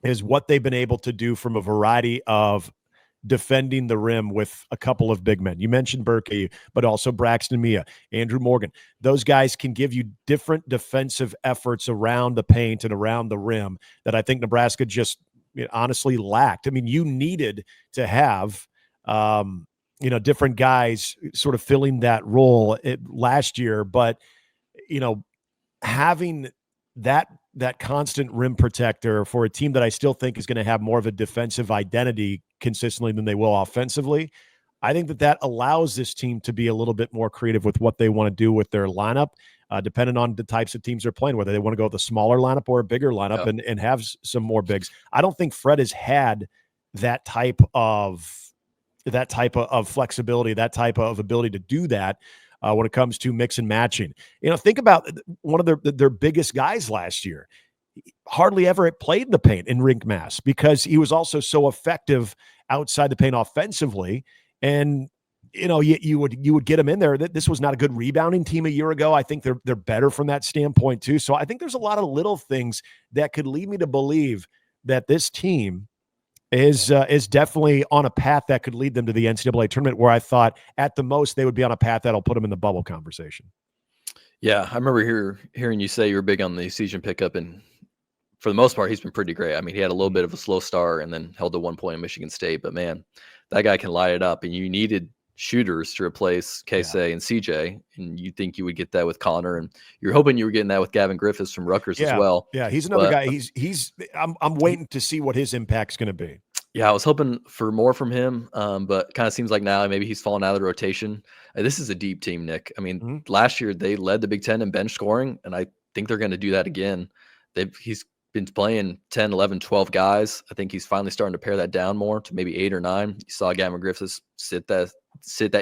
is what they've been able to do from a variety of defending the rim with a couple of big men. You mentioned Burke, but also Braxton Mia, Andrew Morgan. Those guys can give you different defensive efforts around the paint and around the rim that I think Nebraska just honestly lacked. I mean, you needed to have, different guys sort of filling that role last year, but, having that constant rim protector for a team that I still think is going to have more of a defensive identity consistently than they will offensively, I think that allows this team to be a little bit more creative with what they want to do with their lineup, depending on the types of teams they're playing, whether they want to go with a smaller lineup or a bigger lineup and have some more bigs. I don't think Fred has had that type of flexibility, that type of ability to do that when it comes to mix and matching. Think about one of their biggest guys last year. Hardly ever played in the paint in rink mass because he was also so effective outside the paint offensively. And, you would get him in there. This was not a good rebounding team a year ago. I think they're better from that standpoint too. So I think there's a lot of little things that could lead me to believe that this team is definitely on a path that could lead them to the NCAA tournament, where I thought at the most they would be on a path that'll put them in the bubble conversation. Yeah, I remember hearing you say you were big on the Essegian pickup, and for the most part, he's been pretty great. I mean, he had a little bit of a slow start and then held to 1 point in Michigan State, but man, that guy can light it up, and you needed shooters to replace Keisei and CJ, and you think you would get that with Connor, and you're hoping you were getting that with Gavin Griffiths from Rutgers as well. Yeah, he's another guy. I'm waiting to see what his impact's going to be. Yeah, I was hoping for more from him, but kind of seems like now maybe he's fallen out of the rotation. This is a deep team, Nick. I mean, last year they led the Big Ten in bench scoring, and I think they're going to do that again. He's been playing 10, 11, 12 guys. I think he's finally starting to pare that down more to maybe 8 or 9. You saw Gavin Griffiths sit that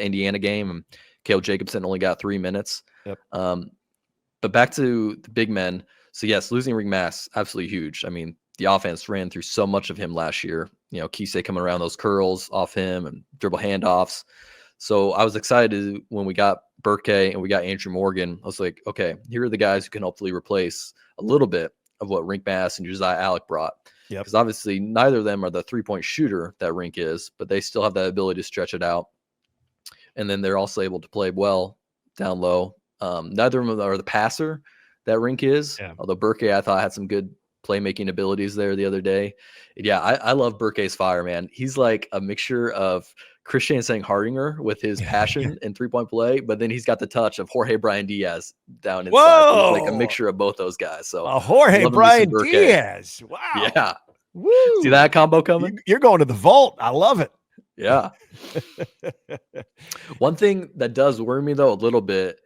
Indiana game, and Caleb Jacobson only got 3 minutes. Yep. But back to the big men. So yes, losing ring mass, absolutely huge. I mean, the offense ran through so much of him last year. Keisei coming around those curls off him and dribble handoffs. So I was excited when we got Burke and we got Andrew Morgan. I was like, okay, here are the guys who can hopefully replace a little bit of what Rink Mass and Josiah Alec brought. Because obviously neither of them are the 3-point shooter that Rink is, but they still have that ability to stretch it out. And then they're also able to play well down low. Neither of them are the passer that Rink is. Yeah. Although Burke, I thought, had some good playmaking abilities there the other day. Yeah, I love Burke's fire, man. He's like a mixture of Christian Sang-Hardinger with his passion and 3-point play, but then he's got the touch of Jorge Brian Diaz down inside. Whoa! He's like a mixture of both those guys. So Jorge Brian Diaz. Wow. Yeah. Woo. See that combo coming? You're going to the vault. I love it. Yeah. One thing that does worry me though a little bit.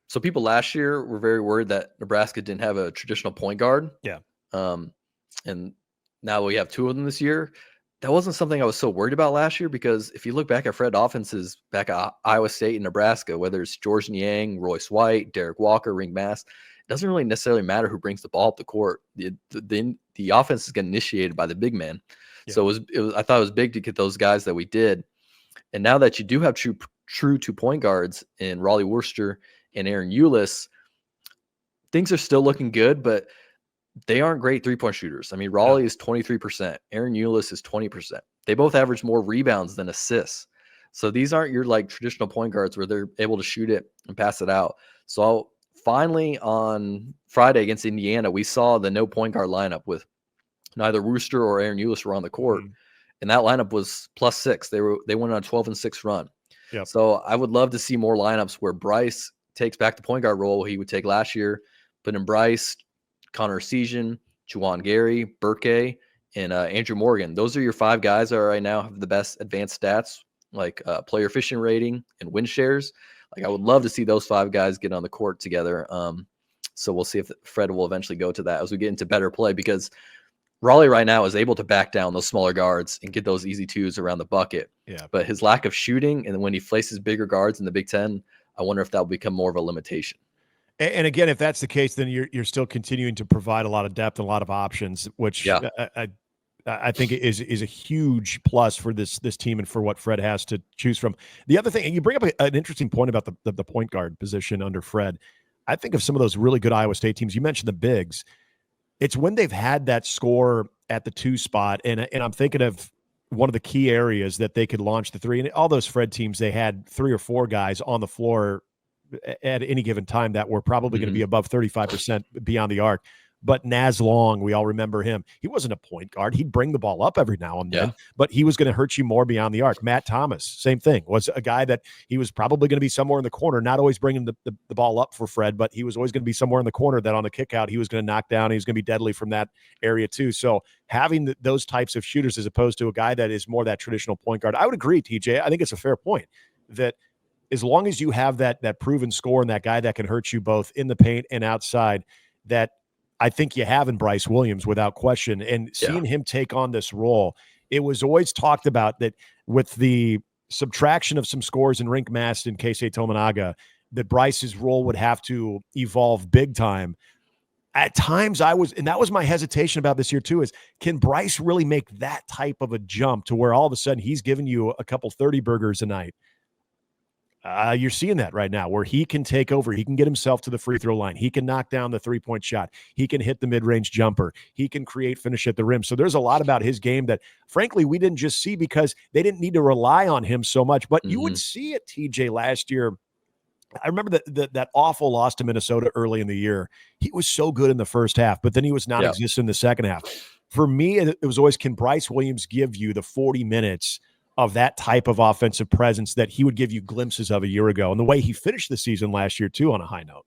So people last year were very worried that Nebraska didn't have a traditional point guard. Yeah. And now we have 2 of them this year. That wasn't something I was so worried about last year, because if you look back at Fred offenses back at Iowa State and Nebraska, whether it's George Niang, Royce White, Derek Walker, Ring Mass, it doesn't really necessarily matter who brings the ball up the court. The offense is getting initiated by the big man. Yeah. So I thought it was big to get those guys that we did. And now that you do have true 2-point guards in Raleigh Worcester and Aaron Eulis, things are still looking good, but they aren't great 3-point shooters. I mean, Raleigh is 23%. Aaron Eulis is 20%. They both average more rebounds than assists. So these aren't your like traditional point guards where they're able to shoot it and pass it out. So finally on Friday against Indiana, we saw the no point guard lineup with neither Rooster or Aaron Eulis were on the court. And that lineup was +6. They went on a 12-6 run. Yep. So I would love to see more lineups where Bryce takes back the point guard role he would take last year. Put in Bryce, Connor Season, Juwan Gary, Burke, and Andrew Morgan. Those are your 5 guys that right now have the best advanced stats, like player efficient rating and win shares. Like I would love to see those 5 guys get on the court together. So we'll see if Fred will eventually go to that as we get into better play, because Raleigh right now is able to back down those smaller guards and get those easy 2s around the bucket. Yeah. But his lack of shooting, and when he faces bigger guards in the Big Ten, I wonder if that will become more of a limitation. And again, if that's the case, then you're still continuing to provide a lot of depth and a lot of options, which I think is a huge plus for this team and for what Fred has to choose from. The other thing, and you bring up an interesting point about the point guard position under Fred. I think of some of those really good Iowa State teams. You mentioned the bigs. It's when they've had that score at the 2 spot, and I'm thinking of one of the key areas that they could launch the 3. And all those Fred teams, they had 3 or 4 guys on the floor at any given time that were probably going to be above 35% beyond the arc. But Naz Long, we all remember him. He wasn't a point guard. He'd bring the ball up every now and then, but he was going to hurt you more beyond the arc. Matt Thomas, same thing, was a guy that he was probably going to be somewhere in the corner, not always bringing the ball up for Fred, but he was always going to be somewhere in the corner that on the kick out, he was going to knock down. He was going to be deadly from that area too. So having those types of shooters as opposed to a guy that is more that traditional point guard, I would agree, TJ. I think it's a fair point that as long as you have that proven score and that guy that can hurt you both in the paint and outside, that I think you have in Bryce Williams without question. And seeing him take on this role, it was always talked about that with the subtraction of some scores in Rink Mast and Keisei Tominaga, that Bryce's role would have to evolve big time. At times and that was my hesitation about this year too, is can Bryce really make that type of a jump to where all of a sudden he's giving you a couple 30 burgers a night? You're seeing that right now where he can take over. He can get himself to the free throw line. He can knock down the 3-point shot. He can hit the mid-range jumper. He can create finish at the rim. So there's a lot about his game that, frankly, we didn't just see because they didn't need to rely on him so much. But you would see it, TJ, last year. I remember that awful loss to Minnesota early in the year. He was so good in the first half, but then he was non-existent in the second half. For me, it was always, can Bryce Williams give you the 40 minutes of that type of offensive presence that he would give you glimpses of a year ago, and the way he finished the season last year too on a high note?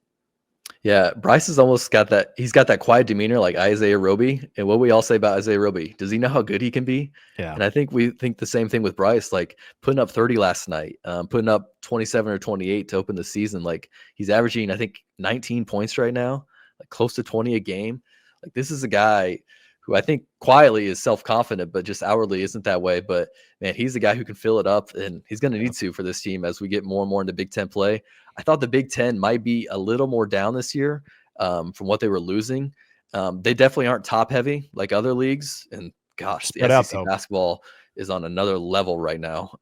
Yeah, Bryce has almost got that. He's got that quiet demeanor like Isaiah Roby. And what we all say about Isaiah Roby, does he know how good he can be? Yeah. And I think we think the same thing with Bryce, like putting up 30 last night, putting up 27 or 28 to open the season. Like he's averaging, I think, 19 points right now, like close to 20 a game. Like this is a guy who I think quietly is self-confident, but just outwardly isn't that way. But man, he's the guy who can fill it up, and he's going to need to for this team as we get more and more into Big Ten play. I thought the Big Ten might be a little more down this year from what they were losing. They definitely aren't top heavy like other leagues. And gosh, the SEC basketball is on another level right now.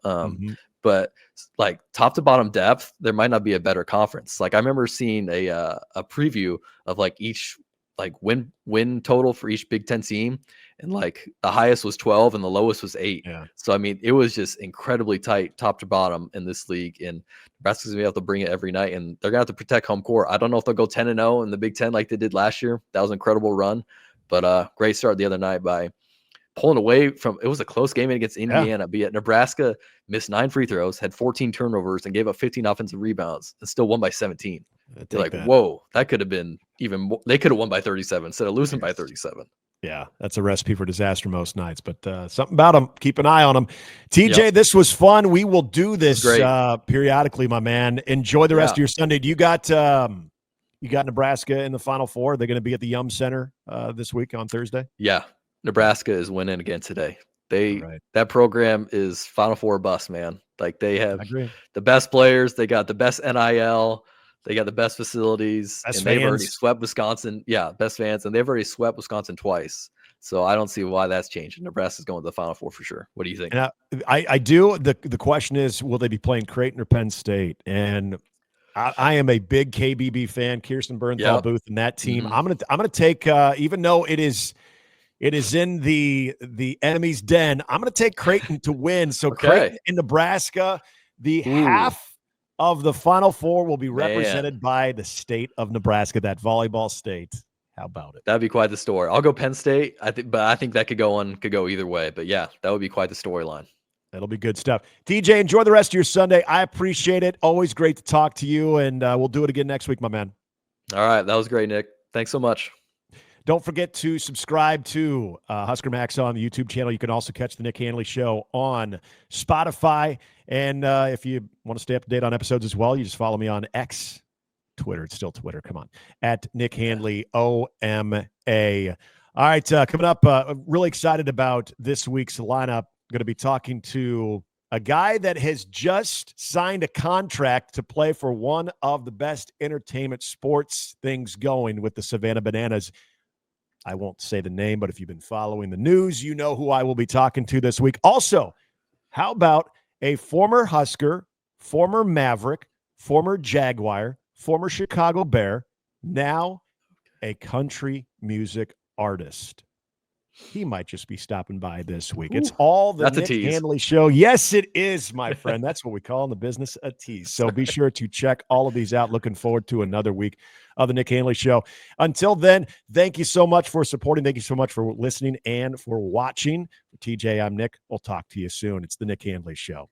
But like top to bottom depth, there might not be a better conference. Like I remember seeing a preview of like each like win total for each Big Ten team, and like the highest was 12 and the lowest was 8. So I mean, it was just incredibly tight top to bottom in this league, and Nebraska's gonna be able to bring it every night, and they're gonna have to protect home court. I don't know if they'll go 10-0 in the Big Ten like they did last year. That was an incredible run, but great start the other night by pulling away from. It was a close game against Indiana, but yet Nebraska missed 9 free throws, had 14 turnovers, and gave up 15 offensive rebounds, and still won by 17. They're like, whoa, that could have been even more. They could have won by 37 instead of losing by 37. Yeah, that's a recipe for disaster most nights, but something about them. Keep an eye on them. TJ, this was fun. We will do this periodically, my man. Enjoy the rest of your Sunday. Do you got Nebraska in the Final Four? Are they going to be at the Yum Center this week on Thursday? Yeah, Nebraska is winning again today. That program is Final Four bust, man. Like they have the best players. They got the best NIL. They got the best facilities, and they've already swept Wisconsin. Yeah, best fans, and they've already swept Wisconsin twice. So I don't see why that's changing. Nebraska's going to the Final Four for sure. What do you think? And I do. The question is, will they be playing Creighton or Penn State? And I am a big KBB fan. Kirsten Bernthal Booth and that team. I'm gonna take even though it is in the enemy's den. I'm gonna take Creighton to win. So Creighton in Nebraska, the half of the Final Four will be represented by the state of Nebraska, that volleyball state. How about it? That'd be quite the story. I'll go Penn State. But I think that could go either way. But yeah, that would be quite the storyline. That'll be good stuff. TJ, enjoy the rest of your Sunday. I appreciate it. Always great to talk to you, and we'll do it again next week, my man. All right, that was great, Nick. Thanks so much. Don't forget to subscribe to Husker Max on the YouTube channel. You can also catch the Nick Handley Show on Spotify. And if you want to stay up to date on episodes as well, you just follow me on X, Twitter. It's still Twitter. Come on. At Nick Handley, OMA. All right, coming up, really excited about this week's lineup. Going to be talking to a guy that has just signed a contract to play for one of the best entertainment sports things going with the Savannah Bananas. I won't say the name, but if you've been following the news, you know who I will be talking to this week. Also, how about a former Husker, former Maverick, former Jaguar, former Chicago Bear, now a country music artist? He might just be stopping by this week. It's all the Nick Handley Show. Yes, it is, my friend. That's what we call in the business a tease. So be sure to check all of these out. Looking forward to another week of the Nick Handley Show. Until then, thank you so much for supporting. Thank you so much for listening and for watching. For TJ, I'm Nick. We'll talk to you soon. It's the Nick Handley Show.